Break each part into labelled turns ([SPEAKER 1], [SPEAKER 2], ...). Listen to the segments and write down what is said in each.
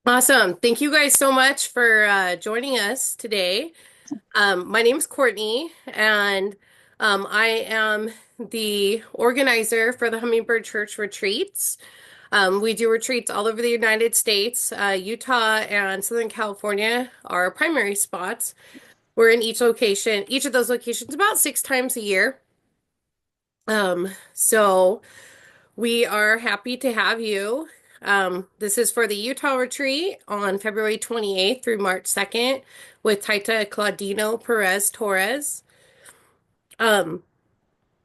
[SPEAKER 1] Awesome. Thank you guys so much for joining us today. My name's Courtney, and I am the organizer for the Hummingbird Church retreats. We do retreats all over the United States. Utah and Southern California are our primary spots. We're in each of those locations about 6 times a year. So we are happy to have you. This is for the Utah retreat on February 28th through March 2nd with Taita Claudino Perez Torres. Um,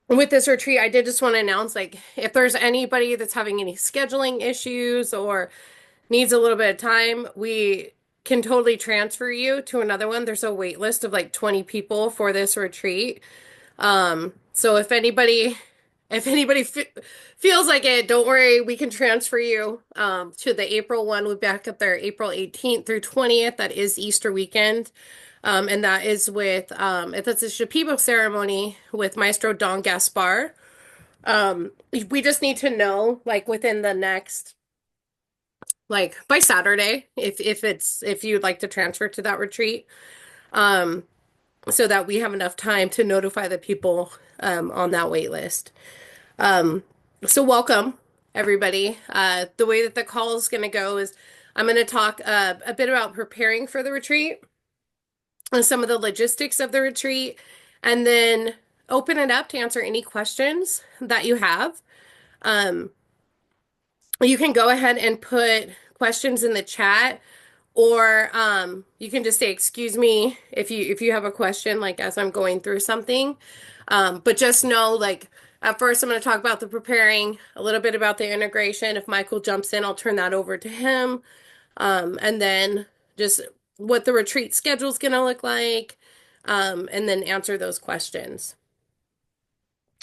[SPEAKER 1] with this retreat, I did just want to announce, like, if there's anybody that's having any scheduling issues or needs a little bit of time, we can totally transfer you to another one. There's a wait list of like 20 people for this retreat. So if anybody feels like it, don't worry, we can transfer you to the April one. We'll be back up there April 18th through 20th. That is Easter weekend. And that is with that's a Shipibo ceremony with Maestro Don Gaspar. We just need to know like within the next like by Saturday if you'd like to transfer to that retreat. Um, so that we have enough time to notify the people on that wait list. Um, so welcome, everybody. The way that the call is going to go is I'm going to talk a bit about preparing for the retreat and some of the logistics of the retreat, and then open it up to answer any questions that you have. Um, you can go ahead and put questions in the chat, or you can just say, "Excuse me," if you have a question, like as I'm going through something. But just know, like, at first I'm going to talk about the preparing, a little bit about the integration. If Michael jumps in, I'll turn that over to him. And then just what the retreat schedule is going to look like, and then answer those questions.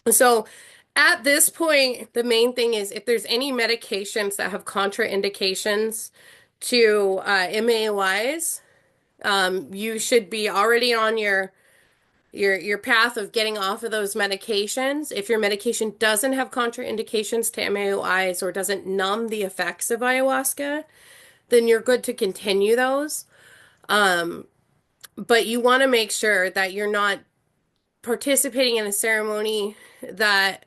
[SPEAKER 1] So at this point, the main thing is if there's any medications that have contraindications to MAOIs, you should be already on your path of getting off of those medications. If your medication doesn't have contraindications to MAOIs or doesn't numb the effects of ayahuasca, then you're good to continue those. But you want to make sure that you're not participating in a ceremony that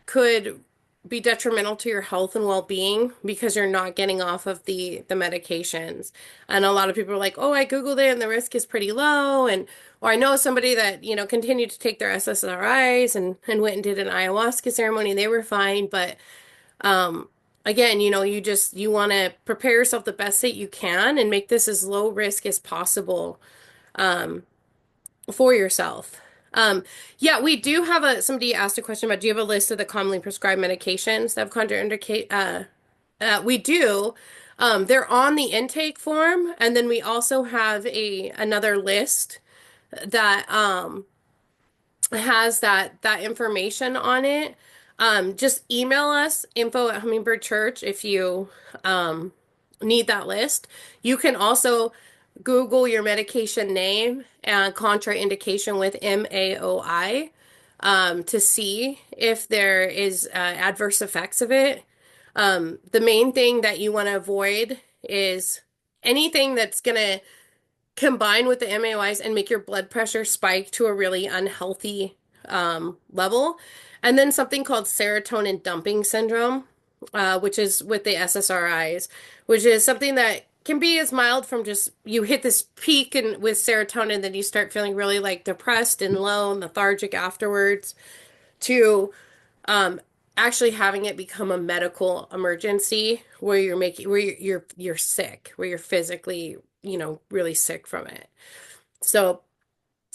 [SPEAKER 1] could be detrimental to your health and well-being because you're not getting off of the medications. And a lot of people are like, "Oh, I Googled it and the risk is pretty low." And or I know somebody that, continued to take their SSRIs and went and did an ayahuasca ceremony and they were fine. But again, you want to prepare yourself the best that you can and make this as low risk as possible for yourself. Yeah, we do have somebody asked a question about, do you have a list of the commonly prescribed medications that have contraindicate? We do. They're on the intake form, and then we also have another list that has that information on it. Just email us info at Hummingbird Church if you need that list. You can also Google your medication name and contraindication with MAOI to see if there is adverse effects of it. The main thing that you want to avoid is anything that's going to combine with the MAOIs and make your blood pressure spike to a really unhealthy level. And then something called serotonin dumping syndrome, which is with the SSRIs, which is something that can be as mild from just you hit this peak and with serotonin, then you start feeling really like depressed and low and lethargic afterwards, to actually having it become a medical emergency where you're sick, where you're physically, really sick from it. So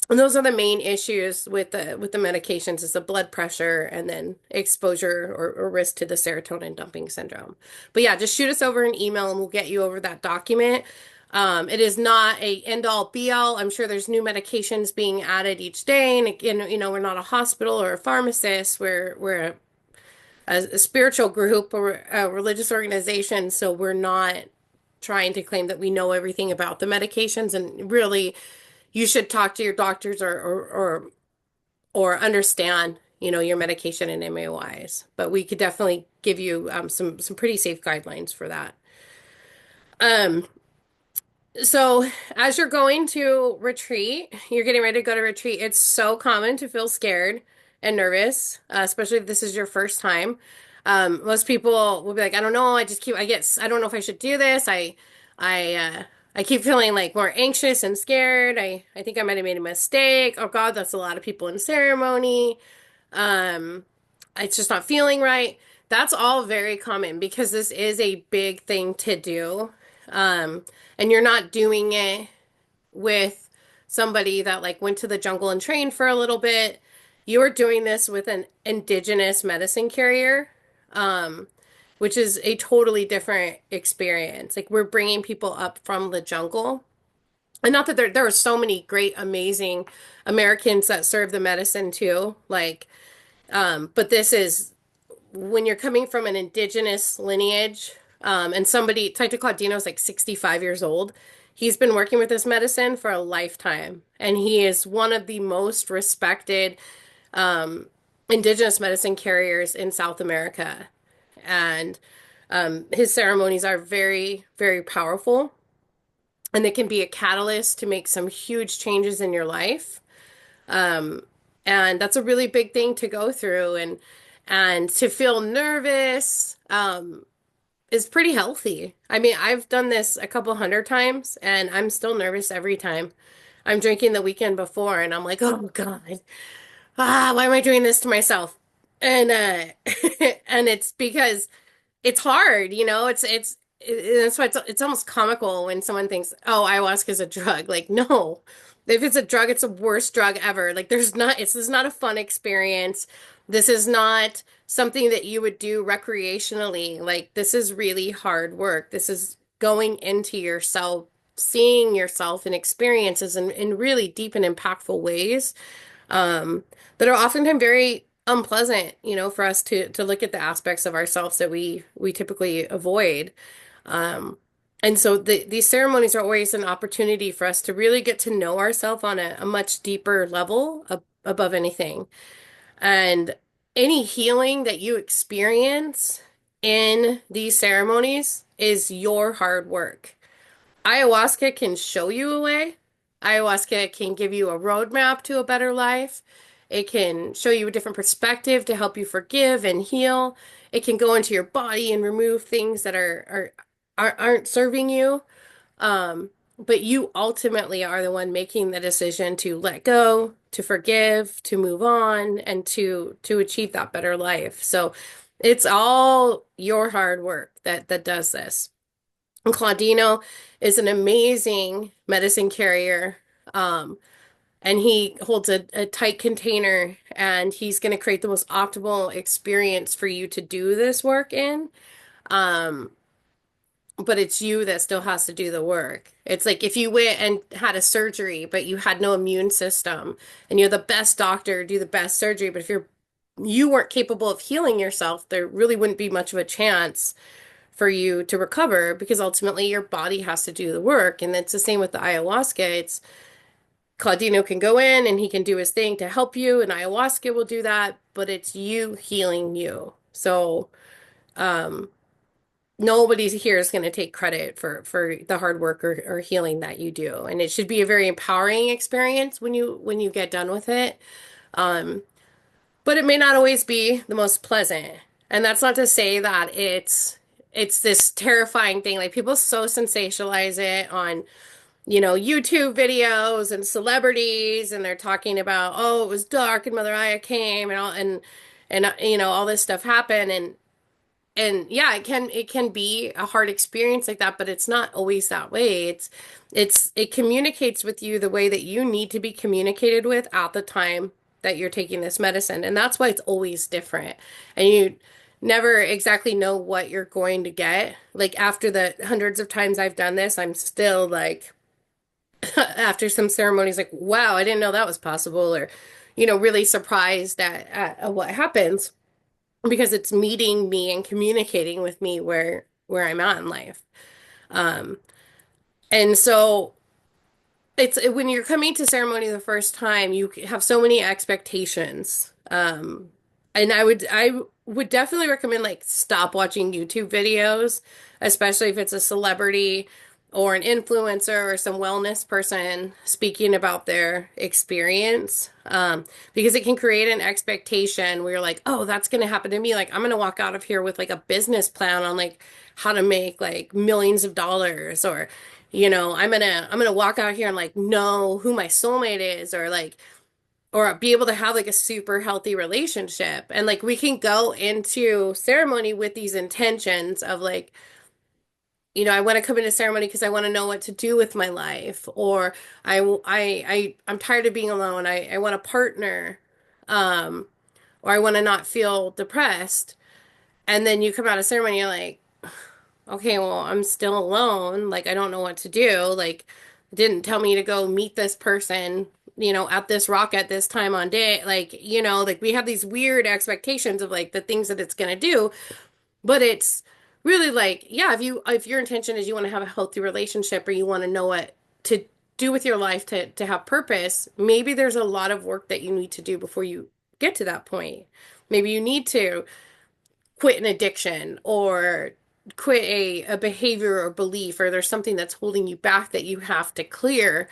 [SPEAKER 1] and those are the main issues with the medications is the blood pressure and then exposure or risk to the serotonin dumping syndrome. But yeah, just shoot us over an email and we'll get you over that document. It is not a end all be all. I'm sure there's new medications being added each day. And again, we're not a hospital or a pharmacist. We're a spiritual group or a religious organization. So we're not trying to claim that we know everything about the medications, and really you should talk to your doctors or understand, your medication and MAOIs. But we could definitely give you some pretty safe guidelines for that. Um, so as you're going to retreat, you're getting ready to go to retreat. It's so common to feel scared and nervous, especially if this is your first time. Most people will be like, I don't know, I don't know if I should do this. I, I keep feeling like more anxious and scared. I think I might have made a mistake. Oh God, that's a lot of people in ceremony. Um, it's just not feeling right. That's all very common because this is a big thing to do. Um, and you're not doing it with somebody that like went to the jungle and trained for a little bit. You're doing this with an indigenous medicine carrier, um, which is a totally different experience. Like we're bringing people up from the jungle. And not that there are so many great, amazing Americans that serve the medicine too. But this is when you're coming from an indigenous lineage, and somebody, Taito Claudino is like 65 years old. He's been working with this medicine for a lifetime, and he is one of the most respected um, indigenous medicine carriers in South America. And his ceremonies are very, very powerful, and they can be a catalyst to make some huge changes in your life. Um, and that's a really big thing to go through and to feel nervous is pretty healthy. I mean, I've done this a couple hundred times and I'm still nervous every time. I'm drinking the weekend before and I'm like, "Oh God. Why am I doing this to myself?" And and it's because it's hard, that's why it's almost comical when someone thinks, "Oh, ayahuasca is a drug." Like, no. If it's a drug, it's the worst drug ever. Like this is not a fun experience. This is not something that you would do recreationally. Like this is really hard work. This is going into yourself, seeing yourself in experiences in really deep and impactful ways um, that are oftentimes very unpleasant, for us to look at the aspects of ourselves that we typically avoid. Um, and so these ceremonies are always an opportunity for us to really get to know ourselves on a much deeper level above anything. And any healing that you experience in these ceremonies is your hard work. Ayahuasca can show you a way. Ayahuasca can give you a roadmap to a better life. It can show you a different perspective to help you forgive and heal. It can go into your body and remove things that aren't serving you. But you ultimately are the one making the decision to let go, to forgive, to move on, and to achieve that better life. So it's all your hard work that does this. And Claudino is an amazing medicine carrier. Um, and he holds a tight container and he's going to create the most optimal experience for you to do this work in. Um, but it's you that still has to do the work. It's like if you went and had a surgery, but you had no immune system and you're the best doctor, do the best surgery, but if you weren't capable of healing yourself, there really wouldn't be much of a chance for you to recover because ultimately your body has to do the work. And it's the same with the ayahuasca. It's Claudino can go in and he can do his thing to help you, and ayahuasca will do that, but it's you healing you. So, um, nobody here is going to take credit for the hard work or healing that you do. And it should be a very empowering experience when you get done with it. Um, but it may not always be the most pleasant. And that's not to say that it's this terrifying thing. Like people so sensationalize it on, YouTube videos and celebrities, and they're talking about, oh, it was dark and Mother Aya came and all this stuff happened and yeah, it can be a hard experience like that, but it's not always that way. It communicates with you the way that you need to be communicated with at the time that you're taking this medicine. And that's why it's always different. And you never exactly know what you're going to get. Like after the hundreds of times I've done this, I'm still like after some ceremonies like, wow, I didn't know that was possible, or really surprised at what happens because it's meeting me and communicating with me where I'm at in life. Um, and so when you're coming to ceremony the first time, you have so many expectations. And I would definitely recommend like stop watching YouTube videos, especially if it's a celebrity or an influencer or some wellness person speaking about their experience. Because it can create an expectation where you're like, oh, that's going to happen to me. Like, I'm going to walk out of here with like a business plan on like how to make like millions of dollars, or, I'm gonna walk out here and like know who my soulmate is, or like, or be able to have like a super healthy relationship. And like we can go into ceremony with these intentions of like, I want to come into ceremony because I want to know what to do with my life, or I'm tired of being alone. I want a partner, um, or I want to not feel depressed. And then you come out of ceremony, you're like, okay, well, I'm still alone. Like, I don't know what to do. Like, didn't tell me to go meet this person, at this rock at this time on day. Like, like we have these weird expectations of like the things that it's gonna do, but it's really like, yeah, if your intention is you want to have a healthy relationship, or you want to know what to do with your life to have purpose, maybe there's a lot of work that you need to do before you get to that point. Maybe you need to quit an addiction, or quit a behavior or belief, or there's something that's holding you back that you have to clear.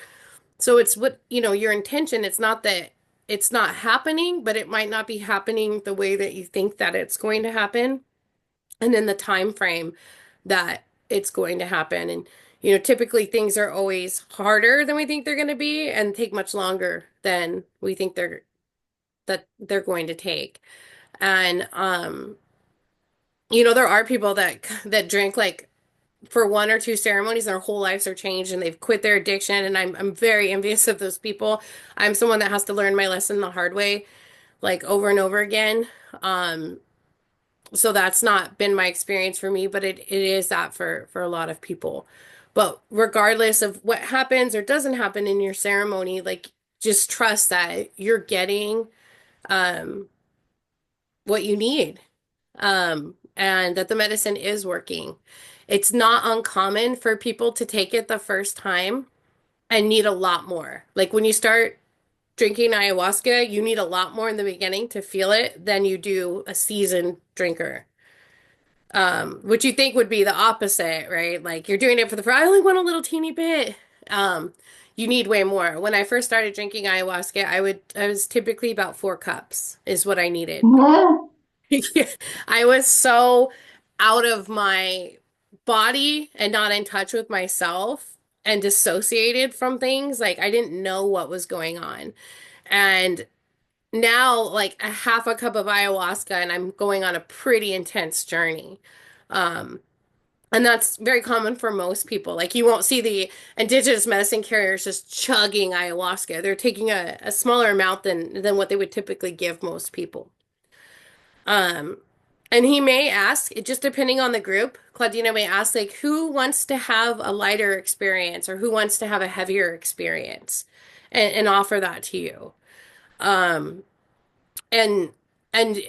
[SPEAKER 1] So it's what, your intention. It's not that it's not happening, but it might not be happening the way that you think that it's going to happen, and in the time frame that it's going to happen. And, typically things are always harder than we think they're going to be, and take much longer than we think they're going to take. And there are people that drink like for one or two ceremonies and their whole lives are changed and they've quit their addiction, and I'm very envious of those people. I'm someone that has to learn my lesson the hard way, like over and over again. Um, so that's not been my experience for me, but it is that for a lot of people. But regardless of what happens or doesn't happen in your ceremony, like just trust that you're getting um what you need, and that the medicine is working. It's not uncommon for people to take it the first time and need a lot more. Like when you start drinking ayahuasca, you need a lot more in the beginning to feel it than you do a seasoned drinker. Which you think would be the opposite, right? Like you're doing it for I only want a little teeny bit. Um, you need way more. When I first started drinking ayahuasca, I was typically about 4 cups is what I needed. I was so out of my body and not in touch with myself and dissociated from things. Like I didn't know what was going on. And now, like a half a cup of ayahuasca, and I'm going on a pretty intense journey. Um, and that's very common for most people. Like you won't see the indigenous medicine carriers just chugging ayahuasca. They're taking a smaller amount than what they would typically give most people. Um, and he may ask, just depending on the group, Claudina may ask, like, who wants to have a lighter experience or who wants to have a heavier experience, and offer that to you. Um, and and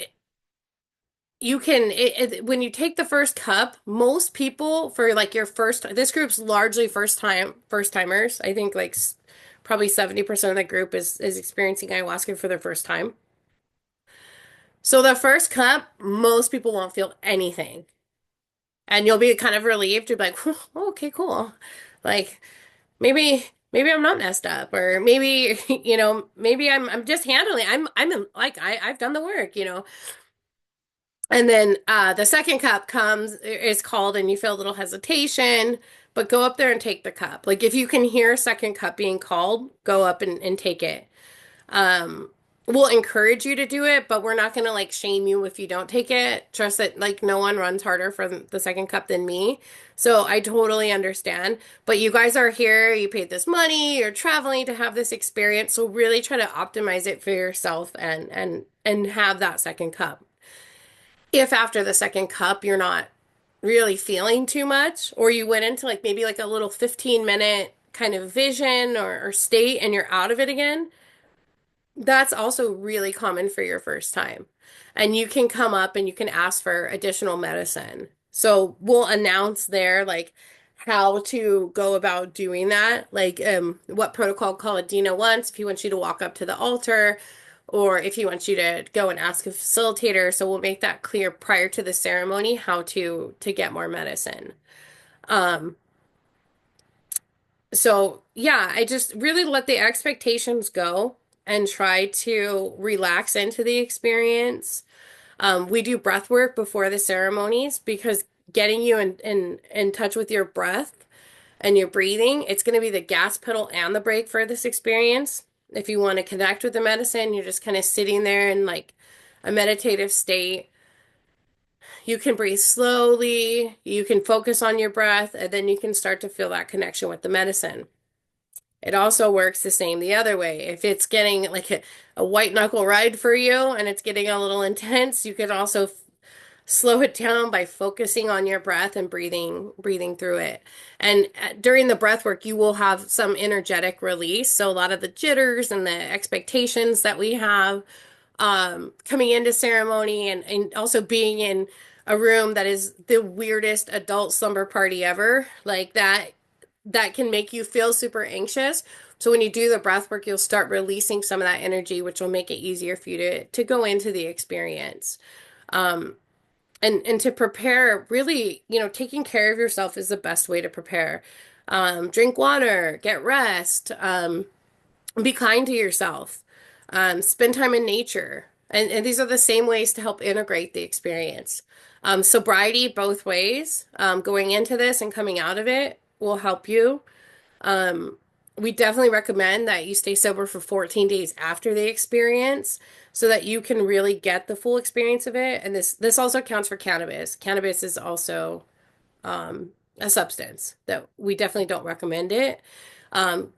[SPEAKER 1] you can when you take the first cup, most people for like your first, this group's largely first timers. I think like probably 70% of the group is experiencing ayahuasca for their first time. So the first cup, most people won't feel anything. And you'll be kind of relieved. You'll be like, "Oh, okay, cool. Like maybe I'm not messed up, or maybe, maybe I'm just handling. Like I've done the work. And then the second cup is called, and you feel a little hesitation, but go up there and take the cup. Like if you can hear a second cup being called, go up and take it. Um, we'll encourage you to do it, but we're not gonna like shame you if you don't take it. Trust that like no one runs harder for the second cup than me. So I totally understand. But you guys are here, you paid this money, you're traveling to have this experience. So really try to optimize it for yourself, and have that second cup. If after the second cup you're not really feeling too much, or you went into like maybe like a little 15-minute kind of vision or state and you're out of it again, that's also really common for your first time. And you can come up and you can ask for additional medicine. So we'll announce there like how to go about doing that, like what protocol Dina wants, if he wants you to walk up to the altar, or if he wants you to go and ask a facilitator. So we'll make that clear prior to the ceremony how to get more medicine. Um, so yeah, I just really let the expectations go and try to relax into the experience. We do breath work before the ceremonies because getting you in touch with your breath and your breathing, it's going to be the gas pedal and the brake for this experience. If you want to connect with the medicine, you're just kind of sitting there in like a meditative state. You can breathe slowly, you can focus on your breath, and then you can start to feel that connection with the medicine. It also works the same the other way. If it's getting like a white knuckle ride for you and it's getting a little intense, you can also slow it down by focusing on your breath and breathing through it. And during the breath work, you will have some energetic release. So a lot of the jitters and the expectations that we have coming into ceremony and also being in a room that is the weirdest adult slumber party ever, like that can make you feel super anxious. So when you do the breath work, you'll start releasing some of that energy, which will make it easier for you to go into the experience. Um, and to prepare, really, taking care of yourself is the best way to prepare. Drink water, get rest, be kind to yourself, spend time in nature. And these are the same ways to help integrate the experience. Sobriety both ways, going into this and coming out of it will help you. Um, we definitely recommend that you stay sober for 14 days after the experience so that you can really get the full experience of it. And this also counts for cannabis. Cannabis is also a substance that we definitely don't recommend it. Um,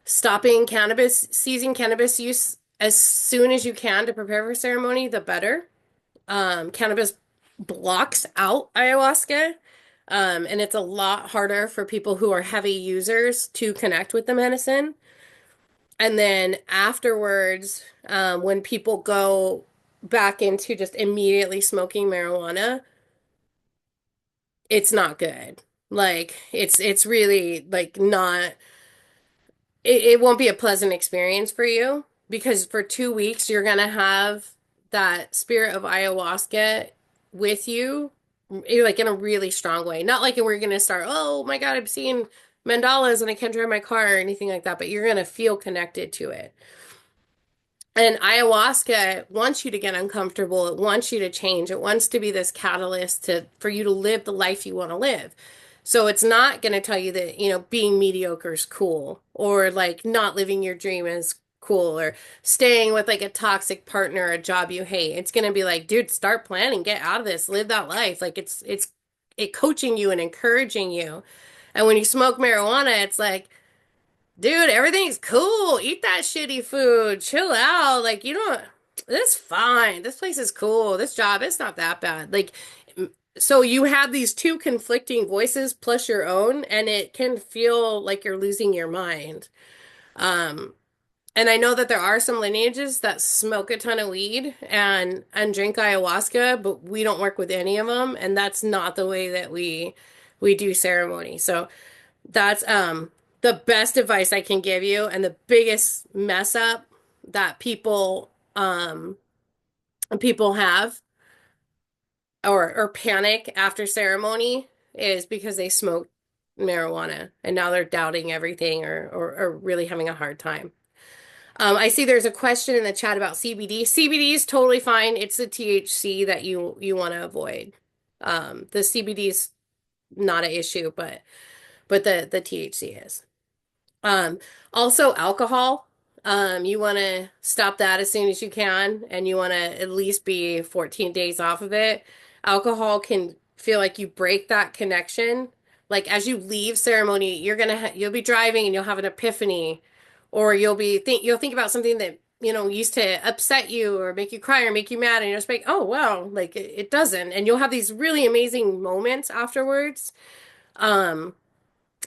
[SPEAKER 1] seizing cannabis use as soon as you can to prepare for ceremony, the better. Cannabis blocks out ayahuasca. And it's a lot harder for people who are heavy users to connect with the medicine. And then afterwards, when people go back into just immediately smoking marijuana, it's not good. Like it's really like not it won't be a pleasant experience for you because for 2 weeks you're gonna have that spirit of ayahuasca with you, like in a really strong way. Not like we're gonna start, oh my God, I'm seeing mandalas and I can't drive my car or anything like that, but you're gonna feel connected to it. And ayahuasca wants you to get uncomfortable. It wants you to change. It wants to be this catalyst to for you to live the life you want to live. So it's not going to tell you that, being mediocre is cool or like not living your dream is cool or staying with like a toxic partner or a job you hate. It's going to be like, dude, start planning, get out of this, live that life. Like it coaching you and encouraging you. And when you smoke marijuana, it's like, dude, everything's cool. Eat that shitty food. Chill out. Like, you don't, that's fine. This place is cool. This job, it's not that bad. Like, so you have these two conflicting voices plus your own, and it can feel like you're losing your mind. Um, and I know that there are some lineages that smoke a ton of weed and drink ayahuasca, but we don't work with any of them, and that's not the way that we do ceremony. So that's the best advice I can give you and the biggest mess up that people have or panic after ceremony is because they smoked marijuana and now they're doubting everything or really having a hard time. I see there's a question in the chat about CBD. CBD is totally fine. It's the THC that you want to avoid. The CBD is not an issue, but the THC is. Um, Also alcohol. You want to stop that as soon as you can, and you want to at least be 14 days off of it. Alcohol can feel like you break that connection. Like as you leave ceremony, you'll be driving and you'll have an epiphany, or you'll think about something that, used to upset you or make you cry or make you mad, and you're just like, oh wow, like it doesn't. And you'll have these really amazing moments afterwards. Um,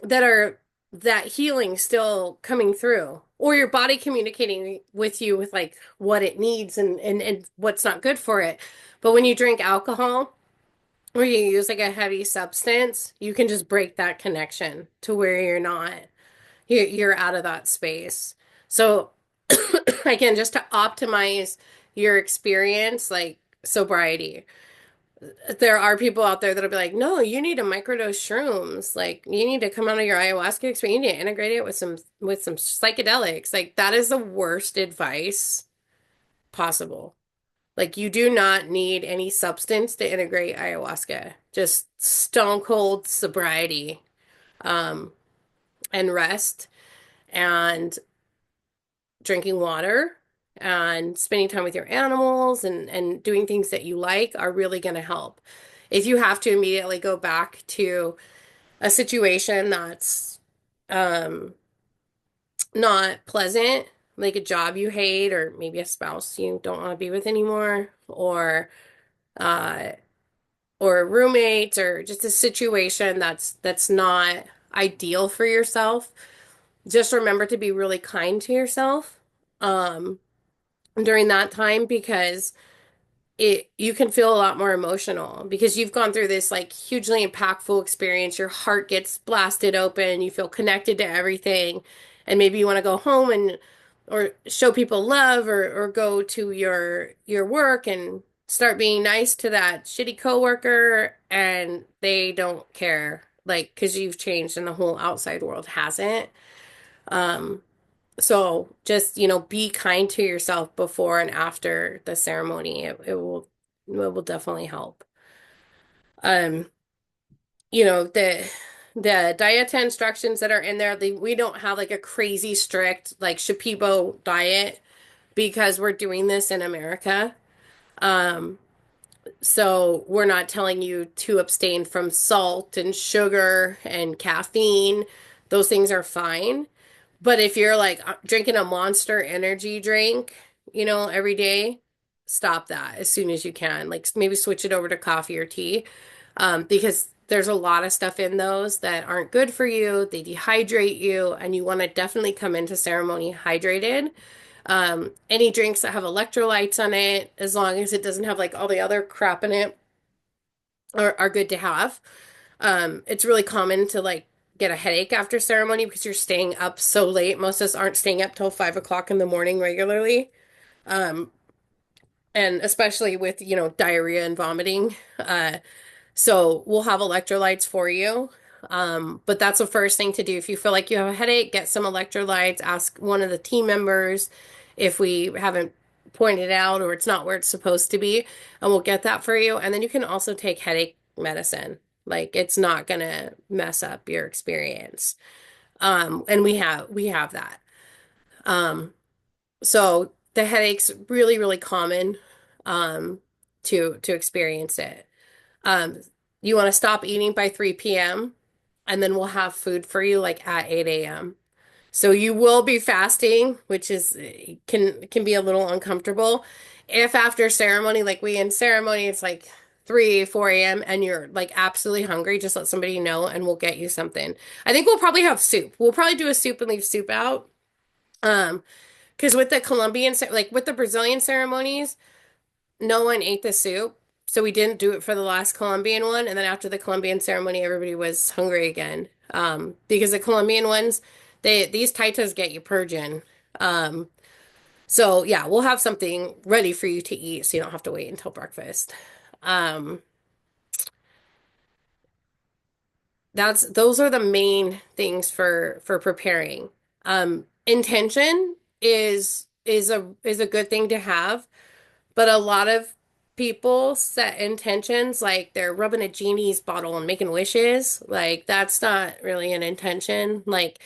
[SPEAKER 1] that are that healing still coming through or your body communicating with you with like what it needs and what's not good for it. But when you drink alcohol or you use like a heavy substance, you can just break that connection to where you're out of that space. So again, just to optimize your experience, like sobriety. There are people out there that'll be like, no, you need to microdose shrooms. Like you need to come out of your ayahuasca experience. You need to integrate it with some psychedelics. Like that is the worst advice possible. Like you do not need any substance to integrate ayahuasca. Just stone cold sobriety, um, and rest and drinking water and spending time with your animals and doing things that you like are really going to help. If you have to immediately go back to a situation that's um, not pleasant, like a job you hate, or maybe a spouse you don't want to be with anymore, uh, or roommates, or just a situation that's not ideal for yourself, just remember to be really kind to yourself um, during that time because it you can feel a lot more emotional because you've gone through this like hugely impactful experience. Your heart gets blasted open, you feel connected to everything, and maybe you want to go home and or show people love or go to your work and start being nice to that shitty coworker and they don't care like because you've changed and the whole outside world hasn't. Um, so just, be kind to yourself before and after the ceremony. It will definitely help. Um, the diet instructions that are in there, we don't have like a crazy strict like Shipibo diet because we're doing this in America. Um, so we're not telling you to abstain from salt and sugar and caffeine. Those things are fine. But if you're like drinking a Monster energy drink, every day, stop that as soon as you can. Like maybe switch it over to coffee or tea, because there's a lot of stuff in those that aren't good for you. They dehydrate you, and you want to definitely come into ceremony hydrated. Any drinks that have electrolytes on it, as long as it doesn't have like all the other crap in it, are good to have. It's really common to like get a headache after ceremony because you're staying up so late. Most of us aren't staying up till 5 o'clock in the morning regularly. Um, and especially with, diarrhea and vomiting. So we'll have electrolytes for you. But that's the first thing to do. If you feel like you have a headache, get some electrolytes, ask one of the team members if we haven't pointed out or it's not where it's supposed to be, and we'll get that for you. And then you can also take headache medicine. Like it's not gonna mess up your experience. And we have that. Um, so the headache's really, really common to experience it. Um, you want to stop eating by 3 p.m. and then we'll have food for you like at 8 a.m. So you will be fasting, which is can be a little uncomfortable. If after ceremony, like we in ceremony, it's like 3, 4 a.m. and you're like absolutely hungry, just let somebody know and we'll get you something. I think we'll probably have soup. We'll probably do a soup and leave soup out. Um, because with the like with the Brazilian ceremonies, no one ate the soup. So we didn't do it for the last Colombian one. And then after the Colombian ceremony, everybody was hungry again. Because the Colombian ones, these taitas get you purging. Um, so yeah, we'll have something ready for you to eat so you don't have to wait until breakfast. Um, those are the main things for preparing. Intention is a good thing to have. But a lot of people set intentions like they're rubbing a genie's bottle and making wishes. Like that's not really an intention. Like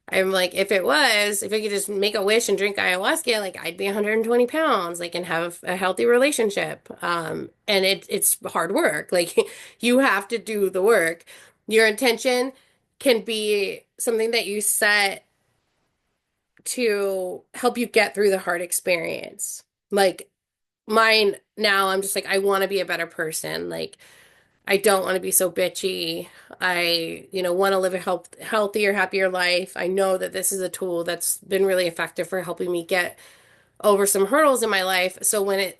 [SPEAKER 1] I'm like, if I could just make a wish and drink ayahuasca, like I'd be 120 pounds, like and have a healthy relationship. And it's hard work. Like you have to do the work. Your intention can be something that you set to help you get through the hard experience. Like mine now, I'm just like, I want to be a better person. Like, I don't want to be so bitchy. I, want to live a healthier, happier life. I know that this is a tool that's been really effective for helping me get over some hurdles in my life. So when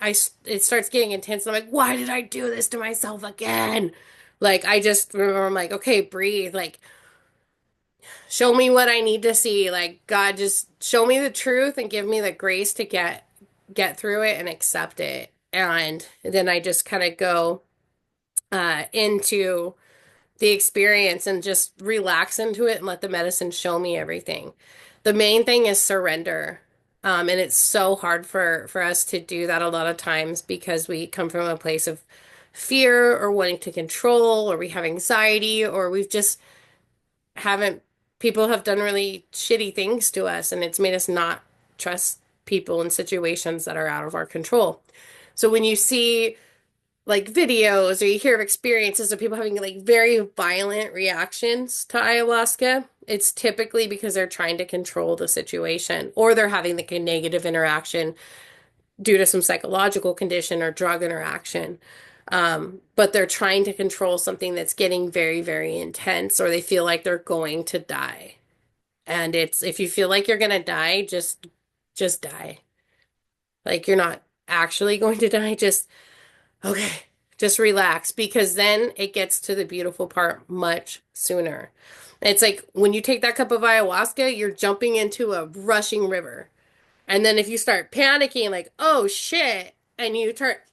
[SPEAKER 1] it starts getting intense, I'm like, why did I do this to myself again? Like, I just remember I'm like, okay, breathe. Like, show me what I need to see. Like, God, just show me the truth and give me the grace to get through it and accept it. And then I just kind of go into the experience and just relax into it and let the medicine show me everything. The main thing is surrender. And it's so hard for us to do that a lot of times because we come from a place of fear or wanting to control, or we have anxiety, or we've just haven't, people have done really shitty things to us, and it's made us not trust people in situations that are out of our control. So when you see like videos or you hear of experiences of people having like very violent reactions to ayahuasca, it's typically because they're trying to control the situation, or they're having like a negative interaction due to some psychological condition or drug interaction. But they're trying to control something that's getting very, very intense, or they feel like they're going to die. And it's, if you feel like you're gonna die, just die. Like you're not actually going to die, just okay, just relax, because then it gets to the beautiful part much sooner. It's like when you take that cup of ayahuasca, you're jumping into a rushing river. And then if you start panicking, like, oh shit, and you start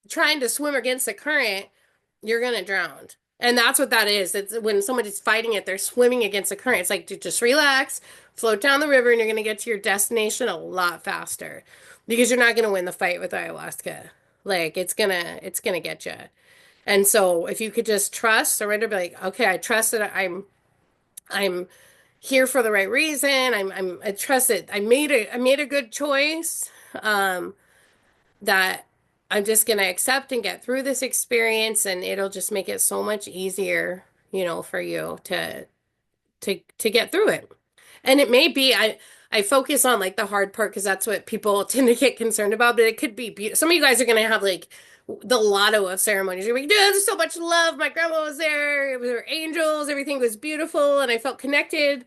[SPEAKER 1] trying to swim against the current, you're gonna drown. And that's what that is. It's when somebody's fighting it, they're swimming against the current. It's like, just relax, float down the river, and you're gonna get to your destination a lot faster because you're not gonna win the fight with ayahuasca. Like it's gonna get you. And so if you could just trust, surrender, be like, okay, I trust that I'm here for the right reason. I trust that I made a good choice. Um, that I'm just gonna accept and get through this experience, and it'll just make it so much easier, for you to get through it. And it may be I focus on like the hard part because that's what people tend to get concerned about, but it could be some of you guys are gonna have like the lotto of ceremonies. You're like, dude, there's so much love. My grandma was there. It was her angels. Everything was beautiful, and I felt connected.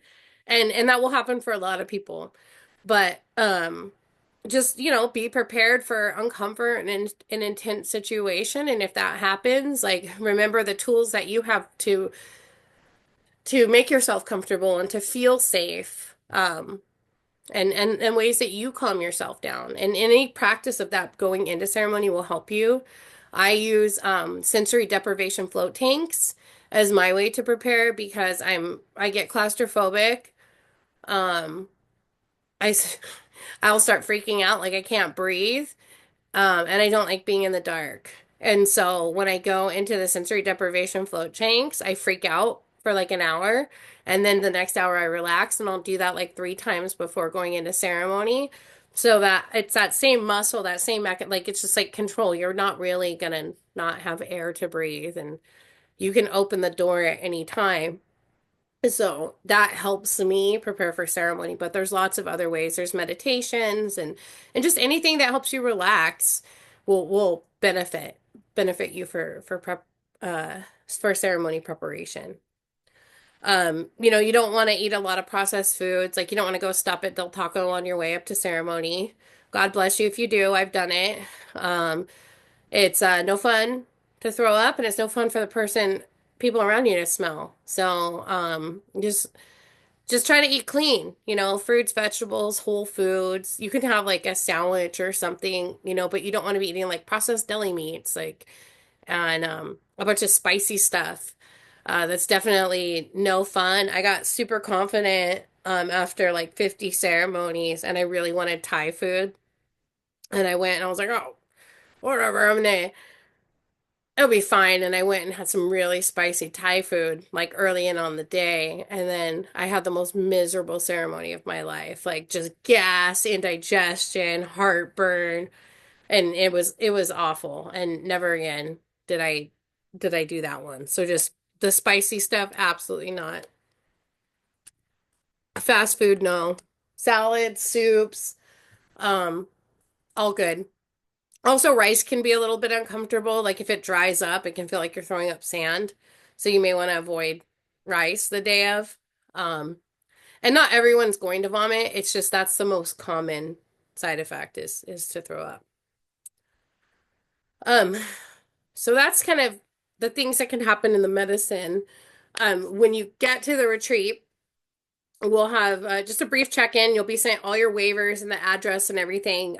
[SPEAKER 1] And that will happen for a lot of people. But just, be prepared for uncomfort and an intense situation. And if that happens, like remember the tools that you have to make yourself comfortable and to feel safe. And ways that you calm yourself down. And any practice of that going into ceremony will help you. I use sensory deprivation float tanks as my way to prepare because I get claustrophobic. Um, I I'll start freaking out like I can't breathe. And I don't like being in the dark. And so when I go into the sensory deprivation float tanks, I freak out for like an hour. And then the next hour I relax, and I'll do that like 3 times before going into ceremony. So that it's that same muscle, that same like it's just like control. You're not really gonna not have air to breathe, and you can open the door at any time. So that helps me prepare for ceremony, but there's lots of other ways. There's meditations and just anything that helps you relax will benefit you for prep for ceremony preparation. You don't want to eat a lot of processed foods. Like you don't want to go stop at Del Taco on your way up to ceremony. God bless you if you do. I've done it. Um, it's no fun to throw up, and it's no fun for the people around you to smell. So just try to eat clean, fruits, vegetables, whole foods. You can have like a sandwich or something, but you don't want to be eating like processed deli meats, like, and a bunch of spicy stuff. That's definitely no fun. I got super confident after like 50 ceremonies, and I really wanted Thai food. And I went and I was like, oh, whatever, it'll be fine. And I went and had some really spicy Thai food like early in on the day. And then I had the most miserable ceremony of my life, like just gas, indigestion, heartburn. And it was awful. And never again did I do that one. So just the spicy stuff, absolutely not. Fast food, no. Salads, soups, um, all good. Also, rice can be a little bit uncomfortable. Like if it dries up, it can feel like you're throwing up sand. So you may want to avoid rice the day of. Um, and not everyone's going to vomit. It's just that's the most common side effect is to throw up. Um, so that's kind of the things that can happen in the medicine. When you get to the retreat. we'll have just a brief check-in. You'll be sent all your waivers and the address and everything,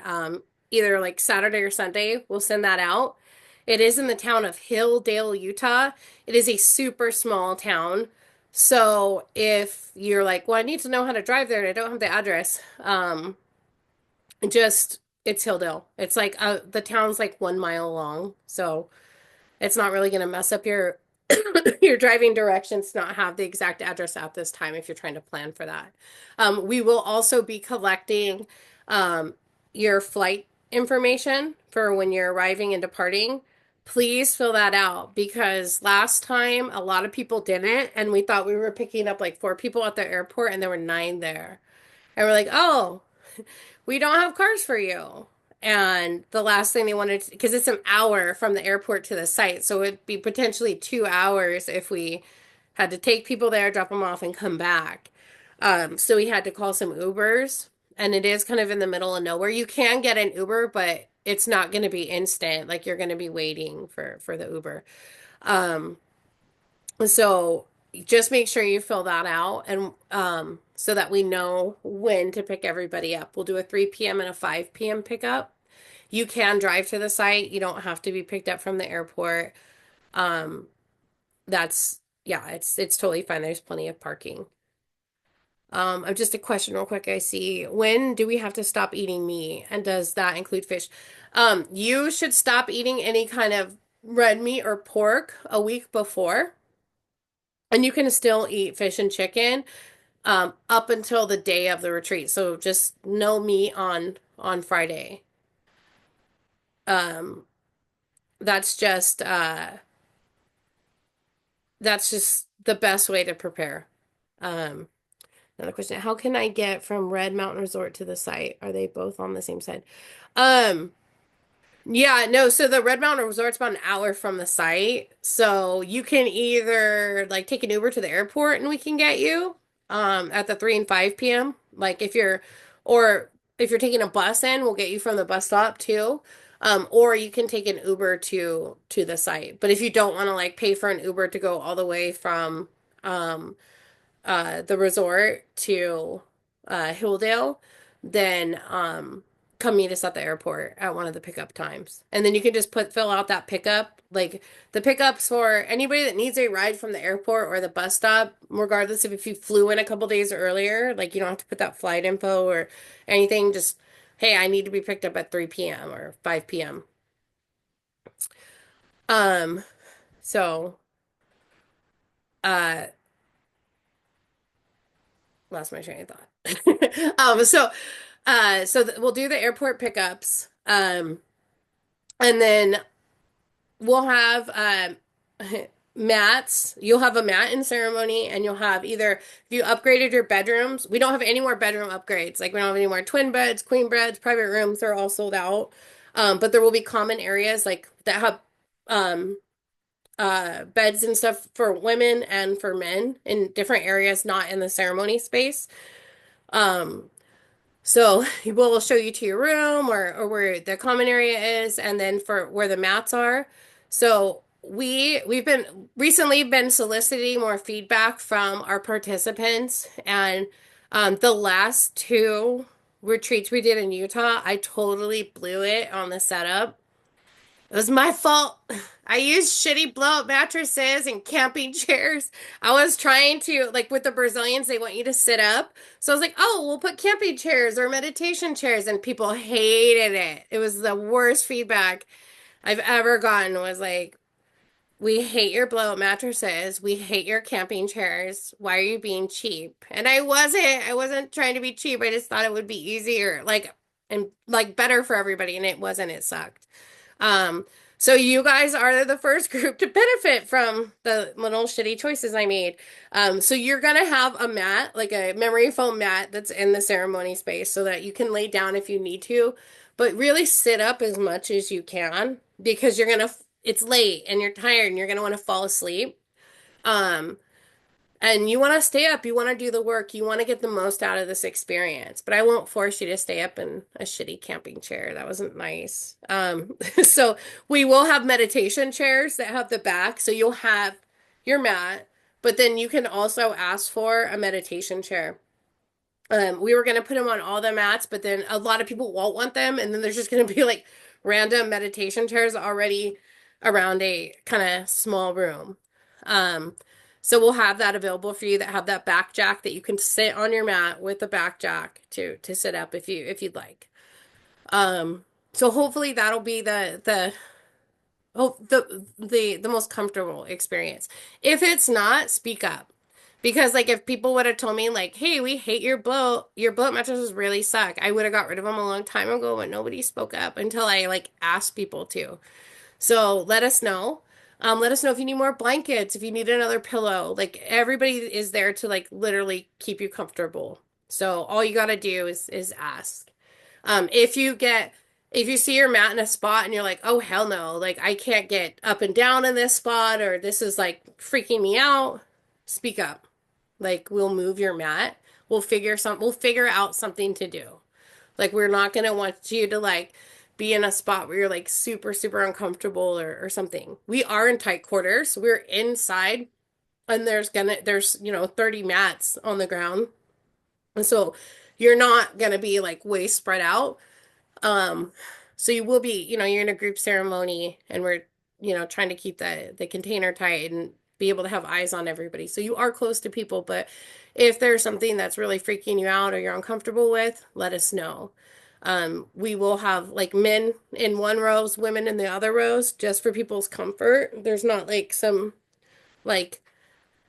[SPEAKER 1] either like Saturday or Sunday. We'll send that out. It is in the town of Hilldale, Utah. It is a super small town. So if you're like, well, I need to know how to drive there and I don't have the address, just it's Hilldale. It's like the town's like 1 mile long. So it's not really going to mess up your your driving directions to not have the exact address at this time if you're trying to plan for that. We will also be collecting um, your flight information for when you're arriving and departing. Please fill that out because last time a lot of people didn't, and we thought we were picking up like 4 people at the airport, and there were 9 there. And we're like, oh, we don't have cars for you. And the last thing they wanted, because it's an hour from the airport to the site, so it'd be potentially 2 hours if we had to take people there, drop them off, and come back. So we had to call some Ubers, and it is kind of in the middle of nowhere. You can get an Uber, but it's not going to be instant. Like you're going to be waiting for the Uber. Um, so just make sure you fill that out and so that we know when to pick everybody up. We'll do a 3 p.m. and a 5 p.m. pickup. You can drive to the site. You don't have to be picked up from the airport. Um, that's yeah, it's totally fine. There's plenty of parking. Just a question real quick. I see. When do we have to stop eating meat? And does that include fish? You should stop eating any kind of red meat or pork a week before. And you can still eat fish and chicken up until the day of the retreat. So just no meat on Friday. Um, that's just the best way to prepare. Um, Another question. How can I get from Red Mountain Resort to the site? Are they both on the same side? Um, Yeah, no, so the Red Mountain Resort's about an hour from the site. So you can either like take an Uber to the airport and we can get you at the 3 and 5 p.m. Like or if you're taking a bus in, we'll get you from the bus stop too. Or you can take an Uber to the site. But if you don't want to like pay for an Uber to go all the way from um the resort to Hilldale, then come meet us at the airport at one of the pickup times. And then you can just fill out that pickup. Like the pickups for anybody that needs a ride from the airport or the bus stop, regardless of if you flew in a couple days earlier, like you don't have to put that flight info or anything, just hey, I need to be picked up at 3 p.m. or 5 p.m. Um, so uh lost my train of thought. We'll do the airport pickups. And then we'll have mats. You'll have a mat in ceremony, and you'll have either if you upgraded your bedrooms. We don't have any more bedroom upgrades. Like we don't have any more twin beds, queen beds, private rooms. They're all sold out. But there will be common areas like that have um beds and stuff for women and for men in different areas, not in the ceremony space. Um, So we'll show you to your room or where the common area is, and then for where the mats are. So we've been recently been soliciting more feedback from our participants, and the last 2 retreats we did in Utah, I totally blew it on the setup. It was my fault. I used shitty blow-up mattresses and camping chairs. I was trying to, like with the Brazilians, they want you to sit up. So I was like, oh, we'll put camping chairs or meditation chairs. And people hated it. It was the worst feedback I've ever gotten was like, we hate your blow-up mattresses. We hate your camping chairs. Why are you being cheap? And I wasn't trying to be cheap. I just thought it would be easier, like, and like better for everybody. And it wasn't. It sucked. Um, so you guys are the first group to benefit from the little shitty choices I made. So you're gonna have a mat, like a memory foam mat that's in the ceremony space so that you can lay down if you need to, but really sit up as much as you can because it's late and you're tired and you're gonna want to fall asleep. Um, and you want to stay up, you want to do the work, you want to get the most out of this experience. But I won't force you to stay up in a shitty camping chair. That wasn't nice. So we will have meditation chairs that have the back. So you'll have your mat, but then you can also ask for a meditation chair. We were going to put them on all the mats, but then a lot of people won't want them. And then there's just going to be like random meditation chairs already around a kind of small room. Um, so we'll have that available for you that have that back jack that you can sit on your mat with the back jack to sit up if you'd like. Um, so hopefully that'll be the most comfortable experience. If it's not, speak up. Because like if people would have told me like, "Hey, we hate your bloat mattresses really suck," I would have got rid of them a long time ago, but nobody spoke up until I like asked people to. So let us know. Let us know if you need more blankets, if you need another pillow. Like everybody is there to like literally keep you comfortable. So all you gotta do is ask. If you see your mat in a spot and you're like, oh hell no, like I can't get up and down in this spot or this is like freaking me out, speak up. Like we'll move your mat. We'll figure out something to do. Like we're not gonna want you to like be in a spot where you're like super uncomfortable or something. We are in tight quarters. We're inside and there's 30 mats on the ground. And so you're not gonna be like way spread out. Um, so you will be, you're in a group ceremony and we're, trying to keep the container tight and be able to have eyes on everybody. So you are close to people, but if there's something that's really freaking you out or you're uncomfortable with, let us know. We will have like men in one rows, women in the other rows, just for people's comfort. There's not like some like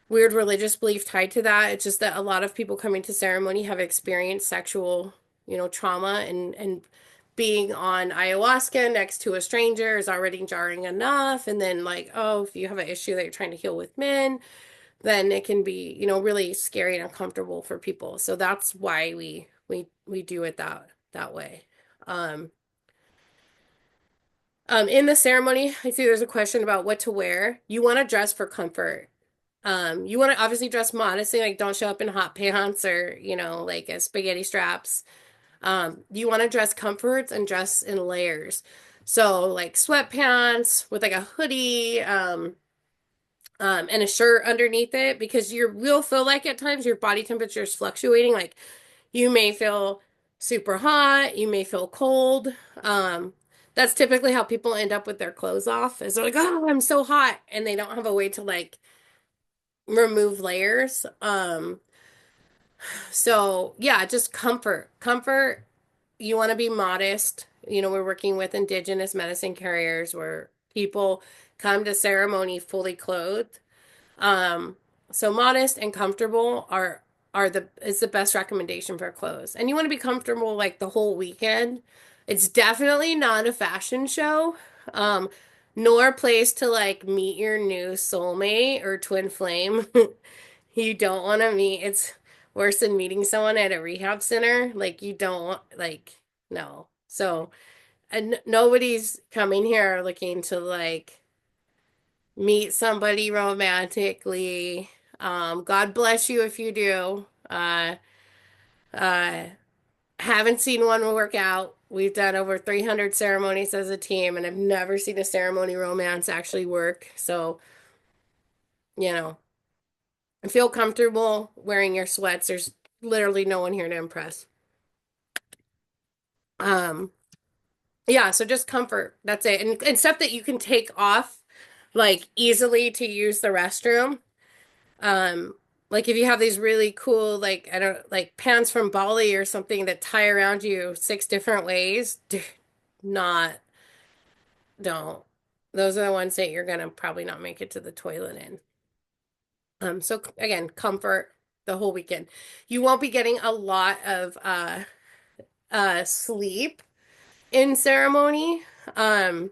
[SPEAKER 1] weird religious belief tied to that. It's just that a lot of people coming to ceremony have experienced sexual, trauma and being on ayahuasca next to a stranger is already jarring enough. And then like, oh, if you have an issue that you're trying to heal with men, then it can be, really scary and uncomfortable for people. So that's why we do it that way. Um, in the ceremony, I see there's a question about what to wear. You want to dress for comfort. You want to obviously dress modestly, like don't show up in hot pants or, like spaghetti straps. You want to dress comforts and dress in layers. So like sweatpants with like a hoodie, and a shirt underneath it because you will feel like at times your body temperature is fluctuating. Like you may feel super hot, you may feel cold. Um, that's typically how people end up with their clothes off is they're like, oh, I'm so hot, and they don't have a way to like remove layers. So yeah, just comfort. Comfort, you want to be modest. We're working with indigenous medicine carriers where people come to ceremony fully clothed. Um, so modest and comfortable are the is the best recommendation for clothes. And you want to be comfortable like the whole weekend. It's definitely not a fashion show. Um, nor a place to like meet your new soulmate or twin flame. You don't want to meet. It's worse than meeting someone at a rehab center. Like you don't want like no. So and nobody's coming here looking to like meet somebody romantically. God bless you if you do. Uh, haven't seen one work out. We've done over 300 ceremonies as a team, and I've never seen a ceremony romance actually work. So, you know, feel comfortable wearing your sweats. There's literally no one here to impress. Um, yeah, so just comfort. That's it. And stuff that you can take off like easily to use the restroom. Um, like if you have these really cool, like, I don't like pants from Bali or something that tie around you six different ways, not, don't. Those are the ones that you're gonna probably not make it to the toilet in. So again, comfort the whole weekend. You won't be getting a lot of sleep in ceremony. Um,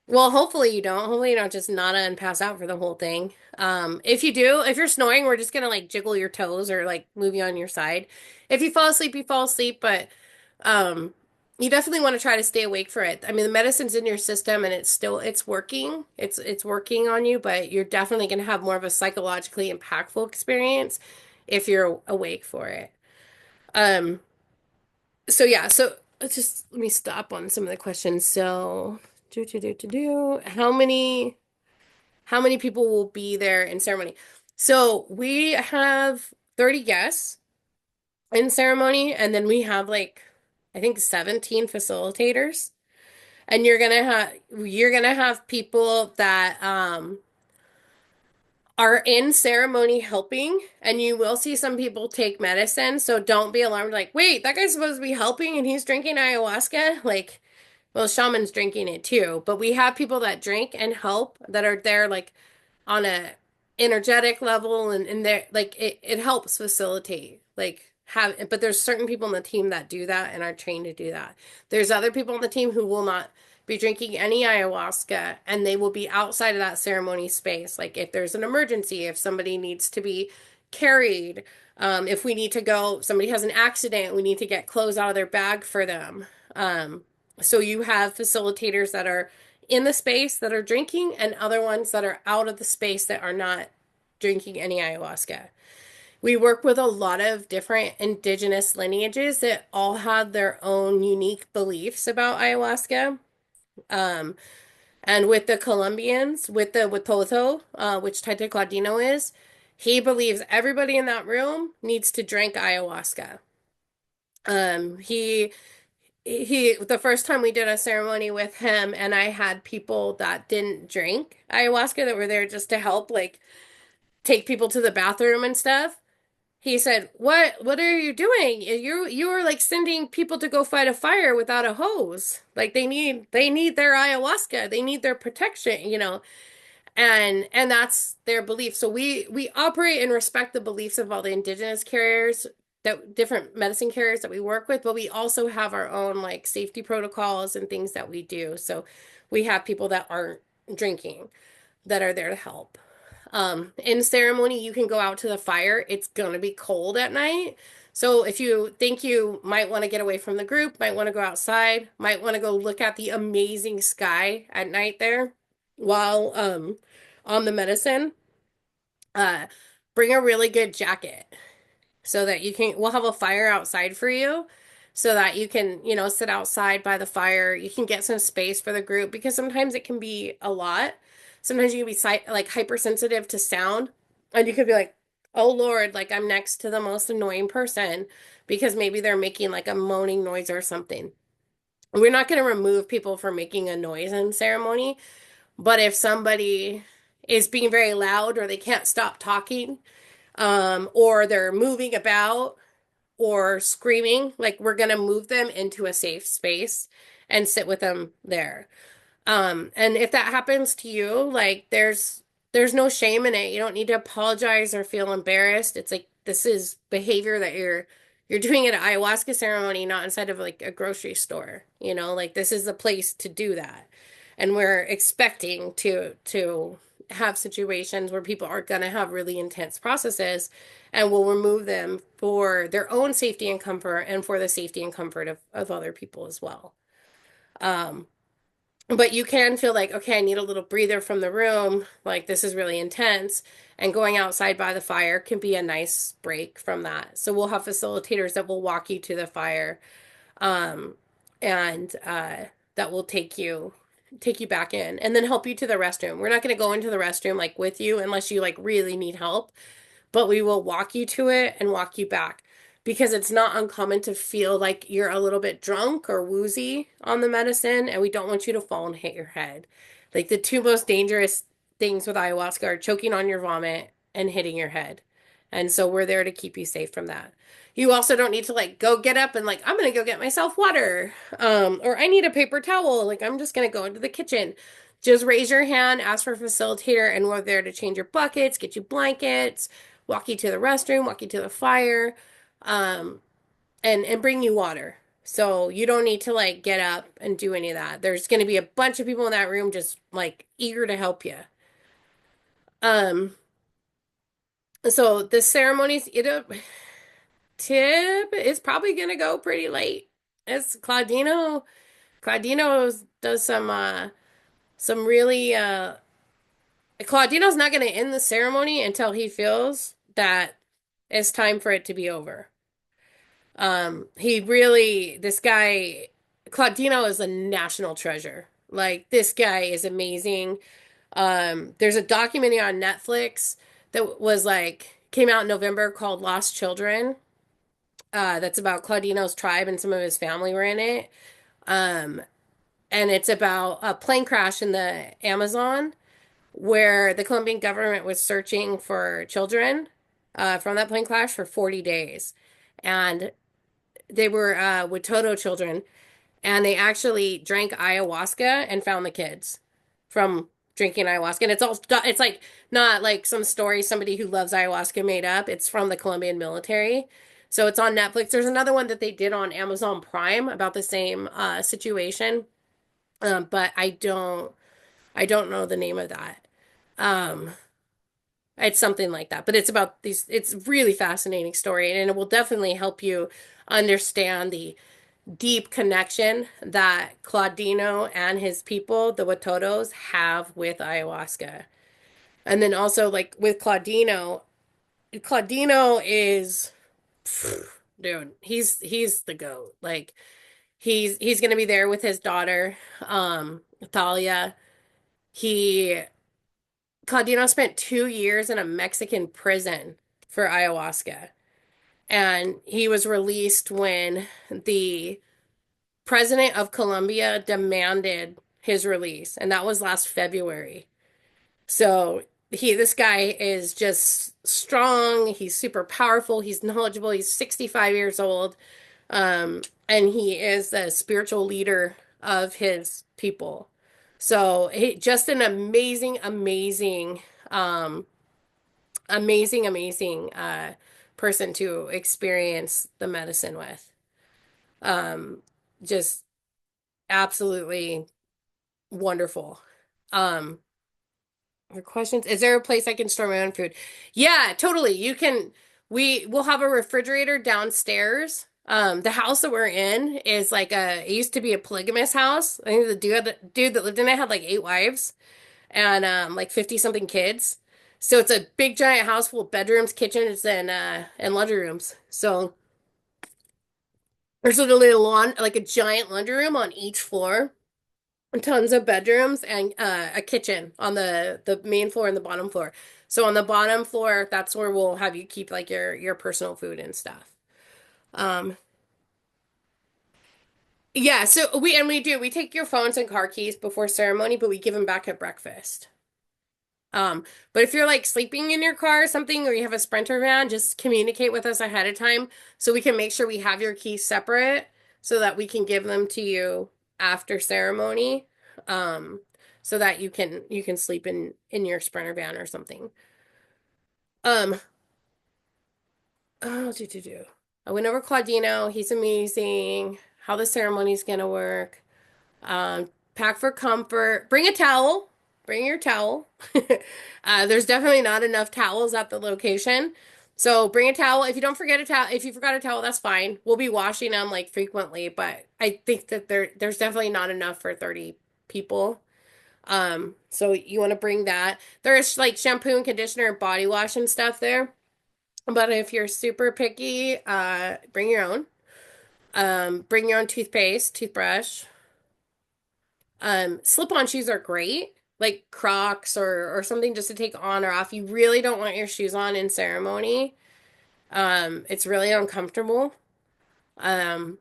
[SPEAKER 1] Well, hopefully you don't. Hopefully you don't just nada and pass out for the whole thing. If you do, if you're snoring, we're just gonna like jiggle your toes or like move you on your side. If you fall asleep, you fall asleep, but um, you definitely want to try to stay awake for it. I mean, the medicine's in your system and it's working. It's working on you, but you're definitely gonna have more of a psychologically impactful experience if you're awake for it. Um, so yeah, so let's just let me stop on some of the questions. So how many people will be there in ceremony? So we have 30 guests. in ceremony, and then we have like I think 17 facilitators. And you're gonna have people that are in ceremony helping, and you will see some people take medicine. So don't be alarmed, like, wait, that guy's supposed to be helping and he's drinking ayahuasca. Like, well, shaman's drinking it too. But we have people that drink and help that are there like on a energetic level, and they're like it helps facilitate like have, but there's certain people on the team that do that and are trained to do that. There's other people on the team who will not be drinking any ayahuasca, and they will be outside of that ceremony space. Like if there's an emergency, if somebody needs to be carried, if we need to go, somebody has an accident, we need to get clothes out of their bag for them. Um, so you have facilitators that are in the space that are drinking, and other ones that are out of the space that are not drinking any ayahuasca. We work with a lot of different indigenous lineages that all have their own unique beliefs about ayahuasca. Um, and with the Colombians, with the Watoto, which Tite Claudino is, he believes everybody in that room needs to drink ayahuasca. He the first time we did a ceremony with him, and I had people that didn't drink ayahuasca that were there just to help like take people to the bathroom and stuff. He said, "What are you doing? You are like sending people to go fight a fire without a hose. Like they need their ayahuasca. They need their protection, you know." And that's their belief. So we operate and respect the beliefs of all the indigenous carriers, that different medicine carriers that we work with, but we also have our own like safety protocols and things that we do. So we have people that aren't drinking that are there to help. In ceremony, you can go out to the fire. It's gonna be cold at night. So if you think you might want to get away from the group, might want to go outside, might want to go look at the amazing sky at night there while on the medicine, uh bring a really good jacket so that we'll have a fire outside for you so that you can, sit outside by the fire. You can get some space for the group because sometimes it can be a lot. Sometimes you can be like hypersensitive to sound, and you could be like, "Oh Lord, like I'm next to the most annoying person because maybe they're making like a moaning noise or something." We're not going to remove people for making a noise in ceremony, but if somebody is being very loud or they can't stop talking, or they're moving about or screaming, like we're gonna move them into a safe space and sit with them there. And if that happens to you, like there's no shame in it. You don't need to apologize or feel embarrassed. It's like this is behavior that you're doing at an ayahuasca ceremony, not inside of like a grocery store. Like this is the place to do that. And we're expecting to have situations where people are gonna have really intense processes, and we'll remove them for their own safety and comfort and for the safety and comfort of other people as well. Um, but you can feel like, okay, I need a little breather from the room. Like this is really intense. And going outside by the fire can be a nice break from that. So we'll have facilitators that will walk you to the fire, um, and that will take you back in and then help you to the restroom. We're not going to go into the restroom like with you unless you like really need help, but we will walk you to it and walk you back because it's not uncommon to feel like you're a little bit drunk or woozy on the medicine, and we don't want you to fall and hit your head. Like the two most dangerous things with ayahuasca are choking on your vomit and hitting your head. And so we're there to keep you safe from that. You also don't need to like go get up and like I'm gonna go get myself water, or I need a paper towel. Like I'm just gonna go into the kitchen. Just raise your hand, ask for a facilitator, and we're there to change your buckets, get you blankets, walk you to the restroom, walk you to the fire, um, and bring you water. So you don't need to like get up and do any of that. There's going to be a bunch of people in that room just like eager to help you. Um, so the ceremonies, tip is probably going to go pretty late. It's Claudino does some really Claudino's not going to end the ceremony until he feels that it's time for it to be over. This guy, Claudino is a national treasure. Like, this guy is amazing. There's a documentary on Netflix that was like, came out in November called Lost Children. that's about Claudino's tribe and some of his family were in it. Um, and it's about a plane crash in the Amazon where the Colombian government was searching for children from that plane crash for 40 days. And they were Watoto children, and they actually drank ayahuasca and found the kids from drinking ayahuasca. And it's like not like some story somebody who loves ayahuasca made up. It's from the Colombian military. So it's on Netflix. There's another one that they did on Amazon Prime about the same situation. But I don't know the name of that. Um, it's something like that, but it's about these, it's really fascinating story, and it will definitely help you understand the deep connection that Claudino and his people, the Watotos, have with ayahuasca. And then also like with Claudino, Claudino is dude, he's the goat. Like he's gonna be there with his daughter, Thalia. He Claudino spent 2 years in a Mexican prison for ayahuasca. And he was released when the president of Colombia demanded his release, and that was last February. So this guy is just strong. He's super powerful. He's knowledgeable. He's 65 years old. And he is the spiritual leader of his people. So just an um, amazing person to experience the medicine with. Um, just absolutely wonderful. Um, your questions? Is there a place I can store my own food? Yeah, totally. You can. We will have a refrigerator downstairs. The house that we're in is like it used to be a polygamous house. I think the dude that lived in it had like 8 wives and like 50 something kids. So it's a big giant house full of bedrooms, kitchens, and laundry rooms. So there's literally like a giant laundry room on each floor, tons of bedrooms, and a kitchen on the main floor and the bottom floor. So on the bottom floor, that's where we'll have you keep like your personal food and stuff. Um, yeah, so we take your phones and car keys before ceremony, but we give them back at breakfast. But if you're like sleeping in your car or something, or you have a Sprinter van, just communicate with us ahead of time so we can make sure we have your keys separate so that we can give them to you after ceremony. Um, so that you can sleep in your Sprinter van or something. Um, oh, do. I went over Claudino. He's amazing. How the ceremony's gonna work. Pack for comfort. Bring a towel. Bring your towel. There's definitely not enough towels at the location. So bring a towel. If you don't forget a towel, if you forgot a towel, that's fine. We'll be washing them like frequently, but I think that there's definitely not enough for 30 people. So you want to bring that. There's like shampoo and conditioner and body wash and stuff there. But if you're super picky, bring your own. Bring your own toothpaste, toothbrush. Slip-on shoes are great, like Crocs or something just to take on or off. You really don't want your shoes on in ceremony. It's really uncomfortable. Um,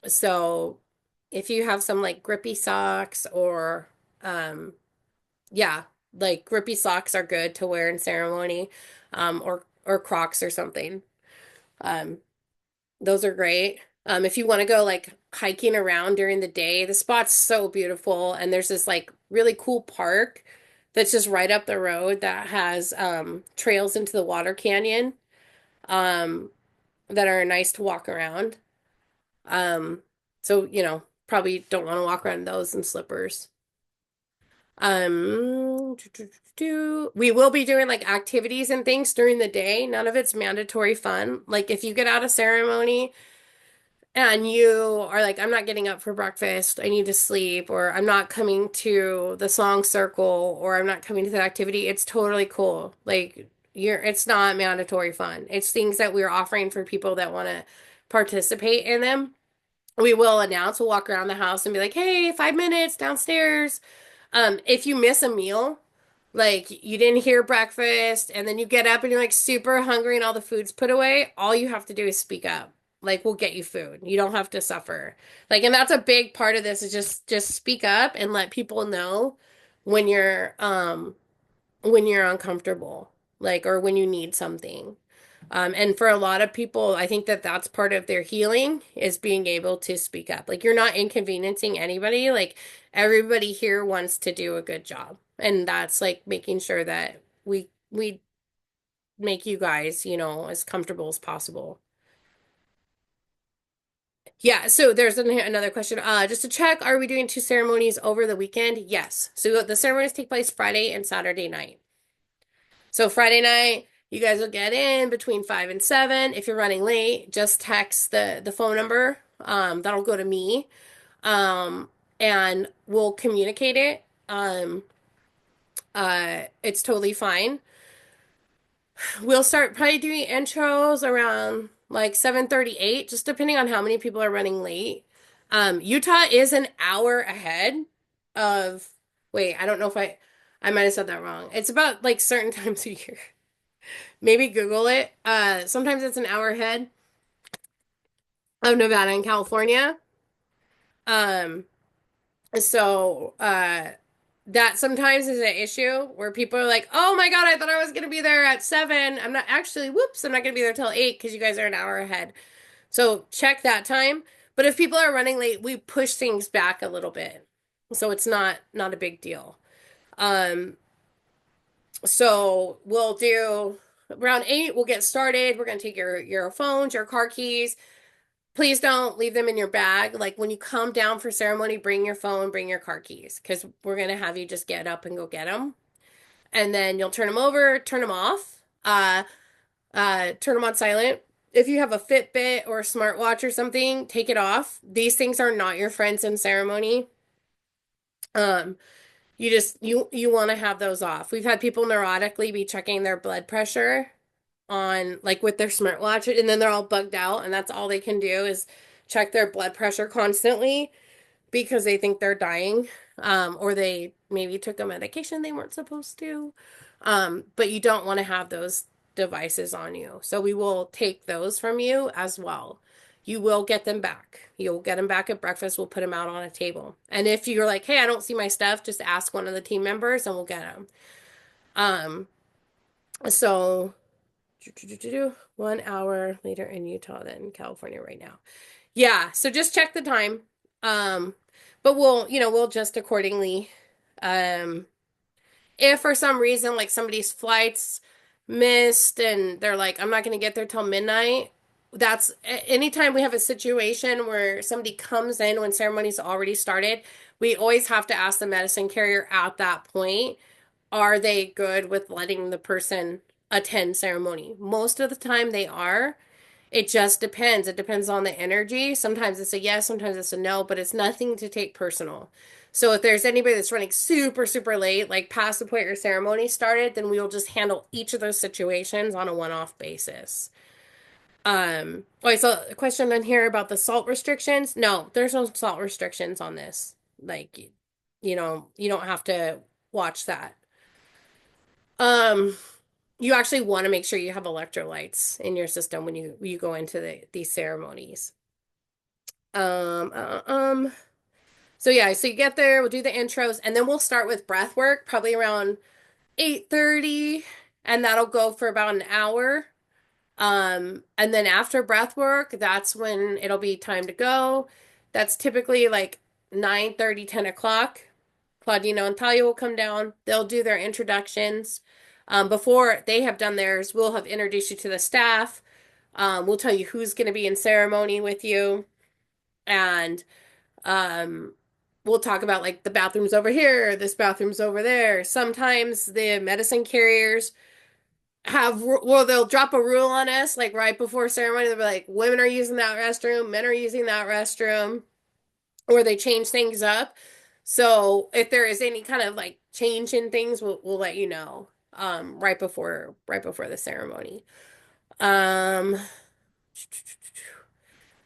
[SPEAKER 1] so if you have some like grippy socks or um, yeah, like grippy socks are good to wear in ceremony, or Crocs or something. Um, Those are great. If you want to go like hiking around during the day, the spot's so beautiful. And there's this like really cool park that's just right up the road that has trails into the water canyon um, that are nice to walk around. Um, so, probably don't want to walk around those in slippers. We will be doing like activities and things during the day. None of it's mandatory fun. Like if you get out of ceremony, and you are like, I'm not getting up for breakfast, I need to sleep, or I'm not coming to the song circle, or I'm not coming to that activity, it's totally cool. Like, it's not mandatory fun. It's things that we're offering for people that want to participate in them. We will announce, we'll walk around the house and be like, hey, 5 minutes downstairs. If you miss a meal, like you didn't hear breakfast, and then you get up and you're like super hungry and all the food's put away, all you have to do is speak up. Like we'll get you food. You don't have to suffer. Like, and that's a big part of this is just speak up and let people know when you're uncomfortable, like, or when you need something. And for a lot of people, I think that that's part of their healing is being able to speak up. Like, you're not inconveniencing anybody. Like, everybody here wants to do a good job. And that's like making sure that we make you guys, as comfortable as possible. Yeah, so there's another question. Just to check, are we doing two ceremonies over the weekend? Yes. So the ceremonies take place Friday and Saturday night. So Friday night, you guys will get in between 5 and 7. If you're running late, just text the phone number. That'll go to me. And we'll communicate it. It's totally fine. We'll start probably doing intros around like 7:38, just depending on how many people are running late. Utah is an hour ahead of, wait, I don't know if I might have said that wrong. It's about like certain times a year. Maybe Google it. Sometimes it's an hour ahead of Nevada and California. Um, so that sometimes is an issue where people are like, "Oh my God, I thought I was gonna be there at 7. I'm not actually, whoops, I'm not gonna be there till 8 because you guys are an hour ahead." So check that time. But if people are running late, we push things back a little bit. So it's not a big deal. Um, so we'll do around 8, we'll get started. We're gonna take your phones, your car keys. Please don't leave them in your bag. Like when you come down for ceremony, bring your phone, bring your car keys, because we're gonna have you just get up and go get them. And then you'll turn them over, turn them off, turn them on silent. If you have a Fitbit or a smartwatch or something, take it off. These things are not your friends in ceremony. Um, you want to have those off. We've had people neurotically be checking their blood pressure on like with their smartwatch and then they're all bugged out and that's all they can do is check their blood pressure constantly because they think they're dying, or they maybe took a medication they weren't supposed to. But you don't want to have those devices on you. So we will take those from you as well. You will get them back. You'll get them back at breakfast. We'll put them out on a table. And if you're like, hey, I don't see my stuff, just ask one of the team members and we'll get them. Um, so 1 hour later in Utah than California right now. Yeah, so just check the time. Um, but we'll adjust accordingly. Um, if for some reason like somebody's flights missed and they're like, I'm not going to get there till midnight, that's anytime we have a situation where somebody comes in when ceremony's already started, we always have to ask the medicine carrier at that point, are they good with letting the person attend ceremony? Most of the time they are. It just depends. It depends on the energy. Sometimes it's a yes, sometimes it's a no, but it's nothing to take personal. So if there's anybody that's running super, super late, like past the point your ceremony started, then we will just handle each of those situations on a one-off basis. I saw a question on here about the salt restrictions. No, there's no salt restrictions on this. Like, you don't have to watch that. Um, you actually want to make sure you have electrolytes in your system when you go into these ceremonies. Um, uh, um, so yeah, so you get there, we'll do the intros, and then we'll start with breath work, probably around 8:30, and that'll go for about an hour. And then after breath work, that's when it'll be time to go. That's typically like 9:30, 10 o'clock. Claudino and Talia will come down. They'll do their introductions. Before they have done theirs, we'll have introduced you to the staff. We'll tell you who's going to be in ceremony with you. And um, we'll talk about like the bathroom's over here, this bathroom's over there. Sometimes the medicine carriers well, they'll drop a rule on us like right before ceremony. They'll be like, women are using that restroom, men are using that restroom, or they change things up. So if there is any kind of like change in things, we'll let you know right before the ceremony. Um,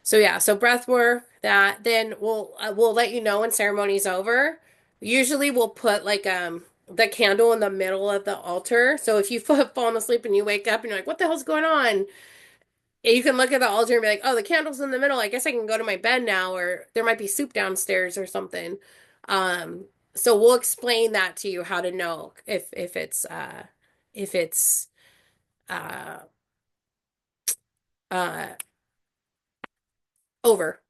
[SPEAKER 1] so yeah, so breath work that then we'll let you know when ceremony's over. Usually we'll put like the candle in the middle of the altar. So if you fallen asleep and you wake up and you're like, what the hell's going on? you can look at the altar and be like, oh, the candle's in the middle. I guess I can go to my bed now, or there might be soup downstairs or something. Um, so we'll explain that to you how to know if it's uh uh over.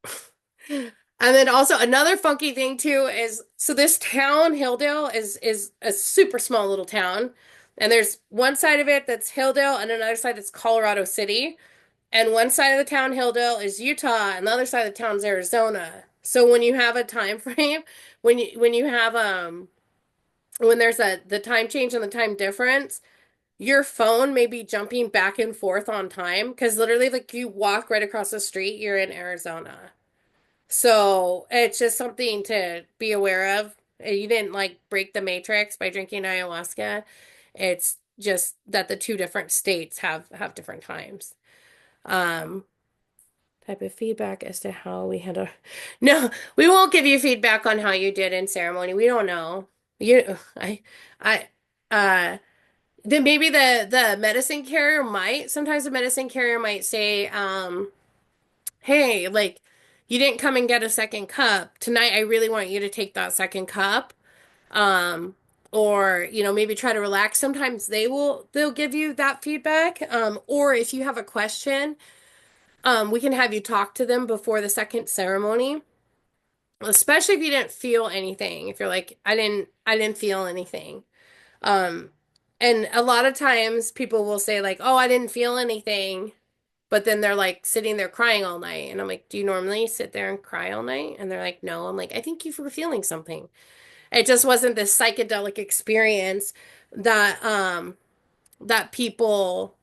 [SPEAKER 1] And then also another funky thing too is so this town, Hilldale, is a super small little town. And there's one side of it that's Hilldale and another side that's Colorado City. And one side of the town, Hilldale, is Utah, and the other side of the town is Arizona. So when you have a time frame, when you have when there's the time change and the time difference, your phone may be jumping back and forth on time because literally like you walk right across the street, you're in Arizona. So it's just something to be aware of. You didn't like break the matrix by drinking ayahuasca. It's just that the two different states have different times. Um, type of feedback as to how we handle. No, we won't give you feedback on how you did in ceremony. We don't know. I, uh, then maybe the medicine carrier might. Sometimes the medicine carrier might say, hey, like, you didn't come and get a second cup. Tonight, I really want you to take that second cup. Um, or, maybe try to relax. Sometimes they'll give you that feedback. Or if you have a question, we can have you talk to them before the second ceremony, especially if you didn't feel anything. If you're like, I didn't feel anything. Um, and a lot of times people will say like, oh, I didn't feel anything. But then they're like sitting there crying all night. And I'm like, do you normally sit there and cry all night? And they're like, no. I'm like, I think you were feeling something. It just wasn't this psychedelic experience that that people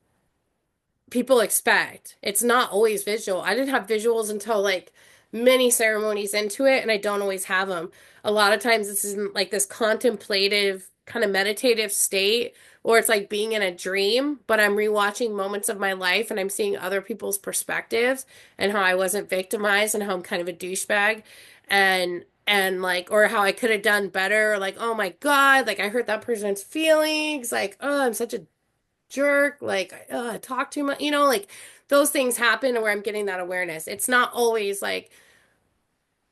[SPEAKER 1] expect. It's not always visual. I didn't have visuals until like many ceremonies into it, and I don't always have them. A lot of times this isn't like this contemplative kind of meditative state, or it's like being in a dream, but I'm rewatching moments of my life and I'm seeing other people's perspectives and how I wasn't victimized and how I'm kind of a douchebag and like or how I could have done better, or like, oh my God, like I hurt that person's feelings, like, oh, I'm such a jerk, like I talk too much, like those things happen where I'm getting that awareness. It's not always like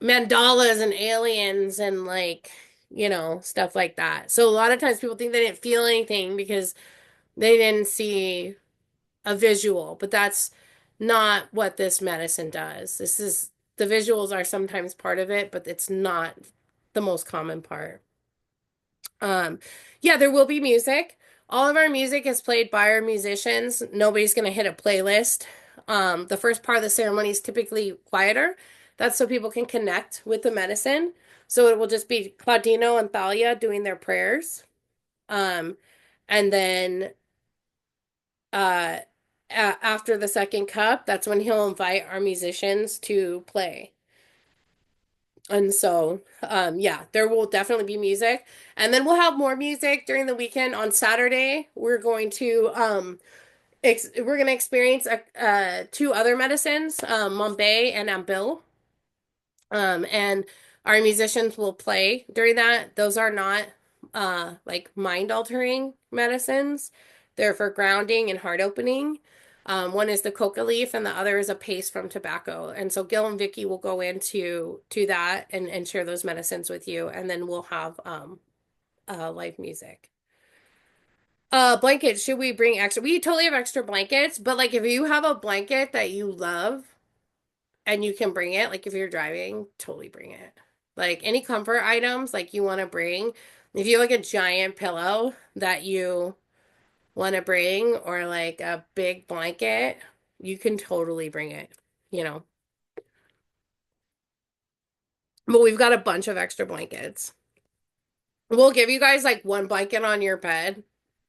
[SPEAKER 1] mandalas and aliens and like, stuff like that. So a lot of times people think they didn't feel anything because they didn't see a visual, but that's not what this medicine does. The visuals are sometimes part of it, but it's not the most common part. Um, yeah, there will be music. All of our music is played by our musicians. Nobody's going to hit a playlist. The first part of the ceremony is typically quieter. That's so people can connect with the medicine. So it will just be Claudino and Thalia doing their prayers. Um, and then uh, after the second cup, that's when he'll invite our musicians to play. And so, yeah, there will definitely be music. And then we'll have more music during the weekend. On Saturday, we're going to experience two other medicines, Mombay and Ambil. And our musicians will play during that. Those are not like mind-altering medicines. They're for grounding and heart opening. One is the coca leaf and the other is a paste from tobacco. And so Gil and Vicky will go into to that and share those medicines with you. And then we'll have live music. Blankets, should we bring extra? We totally have extra blankets, but like if you have a blanket that you love and you can bring it, like if you're driving, totally bring it. Like any comfort items like you want to bring. If you have like a giant pillow that you want to bring or like a big blanket, you can totally bring it, you know. But we've got a bunch of extra blankets. We'll give you guys like one blanket on your bed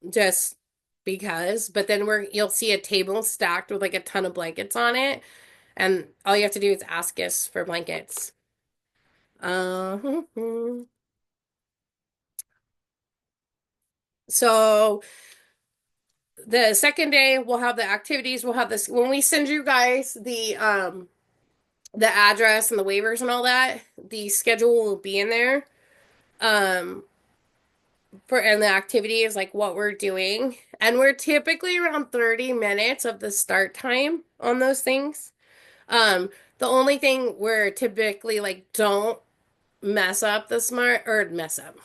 [SPEAKER 1] just because, but then you'll see a table stacked with like a ton of blankets on it, and all you have to do is ask us for blankets. Uh, so the second day we'll have the activities, we'll have this when we send you guys the address and the waivers and all that, the schedule will be in there. Um and the activity is like what we're doing. And we're typically around 30 minutes of the start time on those things. Um, the only thing where typically like don't mess up the smart or mess up,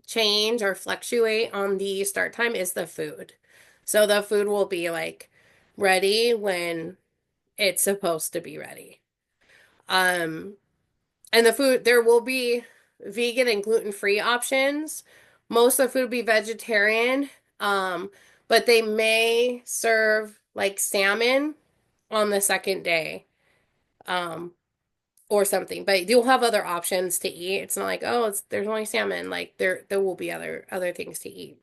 [SPEAKER 1] change or fluctuate on the start time is the food. So the food will be like ready when it's supposed to be ready. Um, and the food, there will be vegan and gluten-free options. Most of the food will be vegetarian. Um, but they may serve like salmon on the second day. Um, or something, but you'll have other options to eat. It's not like, oh, there's only salmon. Like there will be other things to eat.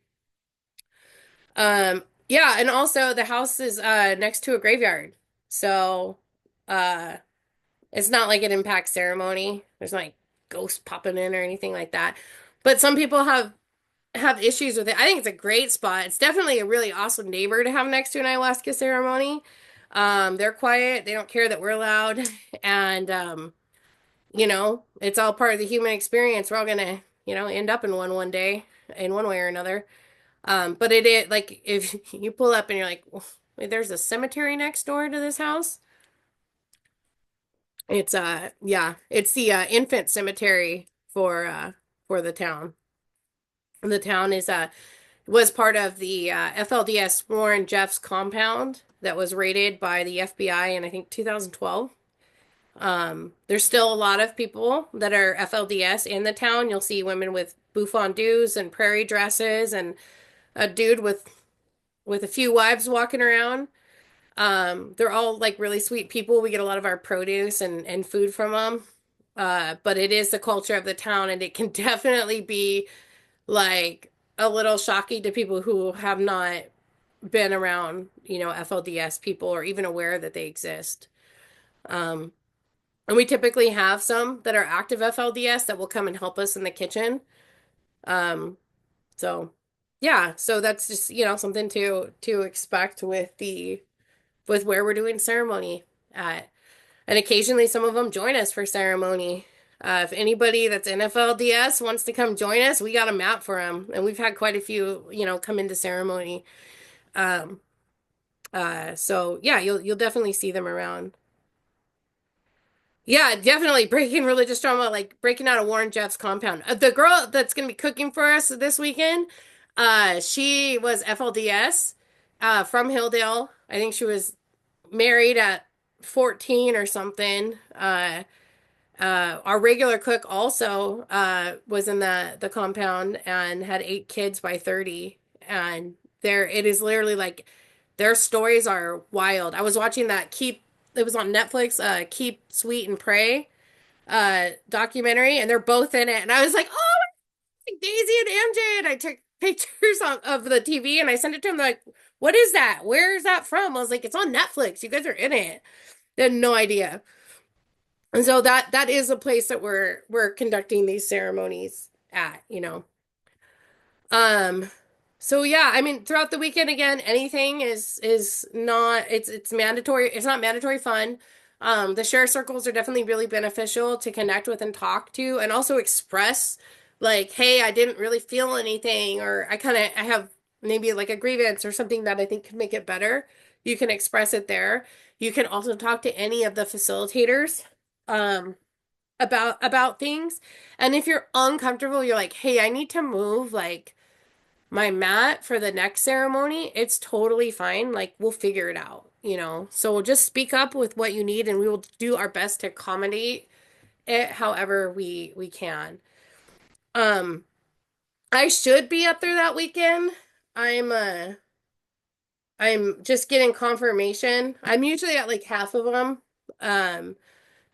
[SPEAKER 1] Yeah, and also the house is next to a graveyard. So uh it's not like an impact ceremony. There's not like ghosts popping in or anything like that. But some people have issues with it. I think it's a great spot. It's definitely a really awesome neighbor to have next to an ayahuasca ceremony. They're quiet. They don't care that we're loud. And it's all part of the human experience. We're all gonna, end up in one day in one way or another. But it is like if you pull up and you're like, wait, there's a cemetery next door to this house. It's yeah, it's the infant cemetery for the town. And the town is was part of the FLDS Warren Jeffs compound that was raided by the FBI in I think 2012. There's still a lot of people that are FLDS in the town. You'll see women with bouffant and prairie dresses and a dude with a few wives walking around. They're all like really sweet people. We get a lot of our produce and food from them. But it is the culture of the town, and it can definitely be like a little shocking to people who have not been around, FLDS people or even aware that they exist. Um, And we typically have some that are active FLDS that will come and help us in the kitchen. Um, so yeah, so that's just, something to expect with where we're doing ceremony at. And occasionally some of them join us for ceremony. If anybody that's in FLDS wants to come join us, we got a map for them. And we've had quite a few, come into ceremony. Um, so yeah, you'll definitely see them around. Yeah, definitely breaking religious drama, like breaking out of Warren Jeff's compound. The girl that's going to be cooking for us this weekend, she was FLDS, from Hilldale. I think she was married at 14 or something. Our regular cook also was in the compound and had 8 kids by 30. And it is literally like their stories are wild. I was watching that it was on Netflix, Keep Sweet and Pray documentary, and they're both in it. And I was like, oh, like Daisy and MJ. And I took pictures of the TV and I sent it to them. They're like, what is that? Where is that from? I was like, it's on Netflix. You guys are in it. They had no idea. And so that is a place that we're conducting these ceremonies at. Um, so yeah, I mean, throughout the weekend again, anything is not it's mandatory. It's not mandatory fun. The share circles are definitely really beneficial to connect with and talk to, and also express like, hey, I didn't really feel anything, or I have maybe like a grievance or something that I think could make it better. You can express it there. You can also talk to any of the facilitators. Um, about things. And if you're uncomfortable, you're like, "Hey, I need to move like my mat for the next ceremony." It's totally fine. Like we'll figure it out. So just speak up with what you need and we will do our best to accommodate it however we can. Um, I should be up there that weekend. I'm uh I'm just getting confirmation. I'm usually at like half of them. Um,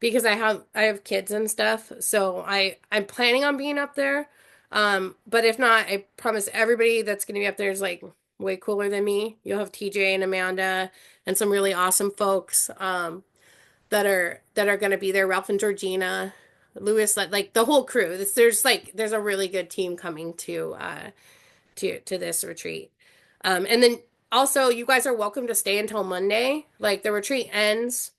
[SPEAKER 1] because I have kids and stuff. So I'm planning on being up there. But if not, I promise everybody that's going to be up there is like way cooler than me. You'll have TJ and Amanda and some really awesome folks that are going to be there. Ralph and Georgina, Lewis, like the whole crew. There's a really good team coming to this retreat. And then also you guys are welcome to stay until Monday. Like the retreat ends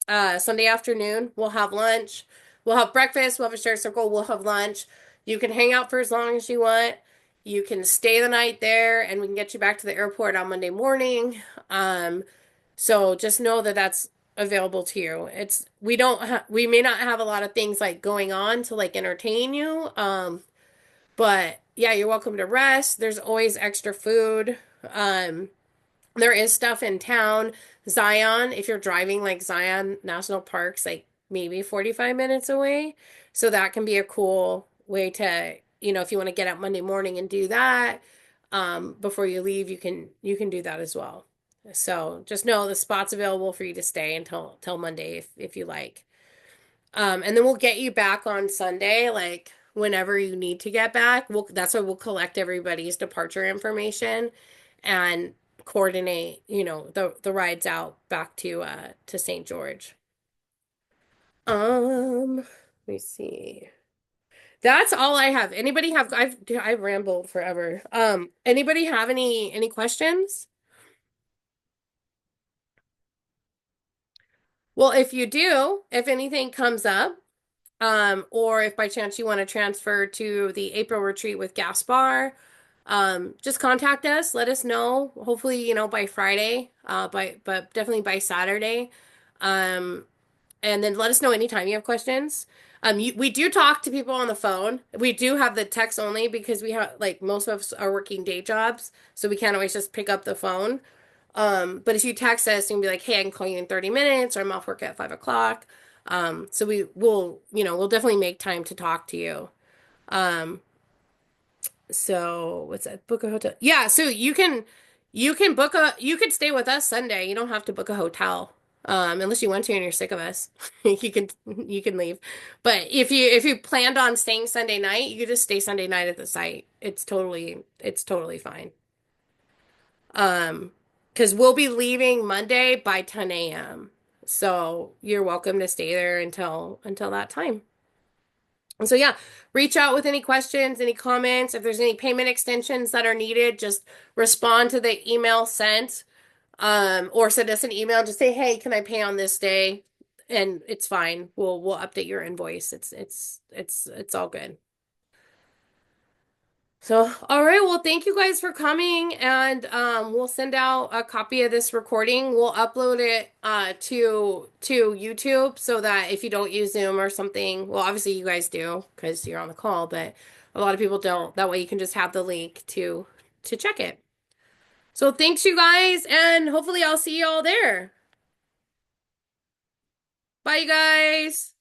[SPEAKER 1] Sunday afternoon. We'll have lunch. We'll have breakfast. We'll have a share circle. We'll have lunch. You can hang out for as long as you want. You can stay the night there, and we can get you back to the airport on Monday morning. Um, So just know that that's available to you. We don't we may not have a lot of things like going on to like entertain you. But yeah, you're welcome to rest. There's always extra food. Um, there is stuff in town. Zion, if you're driving like Zion National Park's like maybe 45 minutes away. So that can be a cool way to, if you want to get up Monday morning and do that, before you leave, you can do that as well. So just know the spot's available for you to stay until till Monday if you like. And then we'll get you back on Sunday, like whenever you need to get back. That's why we'll collect everybody's departure information and coordinate, the rides out back to St. George. Let me see. That's all I have. Anybody have I've rambled forever. Anybody have any questions? Well, if you do, if anything comes up, or if by chance you want to transfer to the April retreat with Gaspar, just contact us. Let us know. Hopefully, by Friday, but definitely by Saturday. Um, and then let us know anytime you have questions. We do talk to people on the phone. We do have the text only because we have like most of us are working day jobs, so we can't always just pick up the phone. But if you text us and be like, "Hey, I can call you in 30 minutes," or "I'm off work at 5 o'clock," so we'll definitely make time to talk to you. Um, so what's that? Book a hotel. Yeah, so you could stay with us Sunday. You don't have to book a hotel. Unless you want to and you're sick of us. You can leave. But if you planned on staying Sunday night, you could just stay Sunday night at the site. It's totally fine. Um, because we'll be leaving Monday by 10 a.m. So you're welcome to stay there until that time. And so yeah, reach out with any questions, any comments. If there's any payment extensions that are needed, just respond to the email sent, or send us an email. Just say, hey, can I pay on this day? And it's fine. We'll update your invoice. It's all good. So, all right. Well, thank you guys for coming, and we'll send out a copy of this recording. We'll upload it to YouTube so that if you don't use Zoom or something, well, obviously you guys do because you're on the call, but a lot of people don't. That way you can just have the link to check it. So, thanks you guys, and hopefully I'll see you all there. Bye, you guys.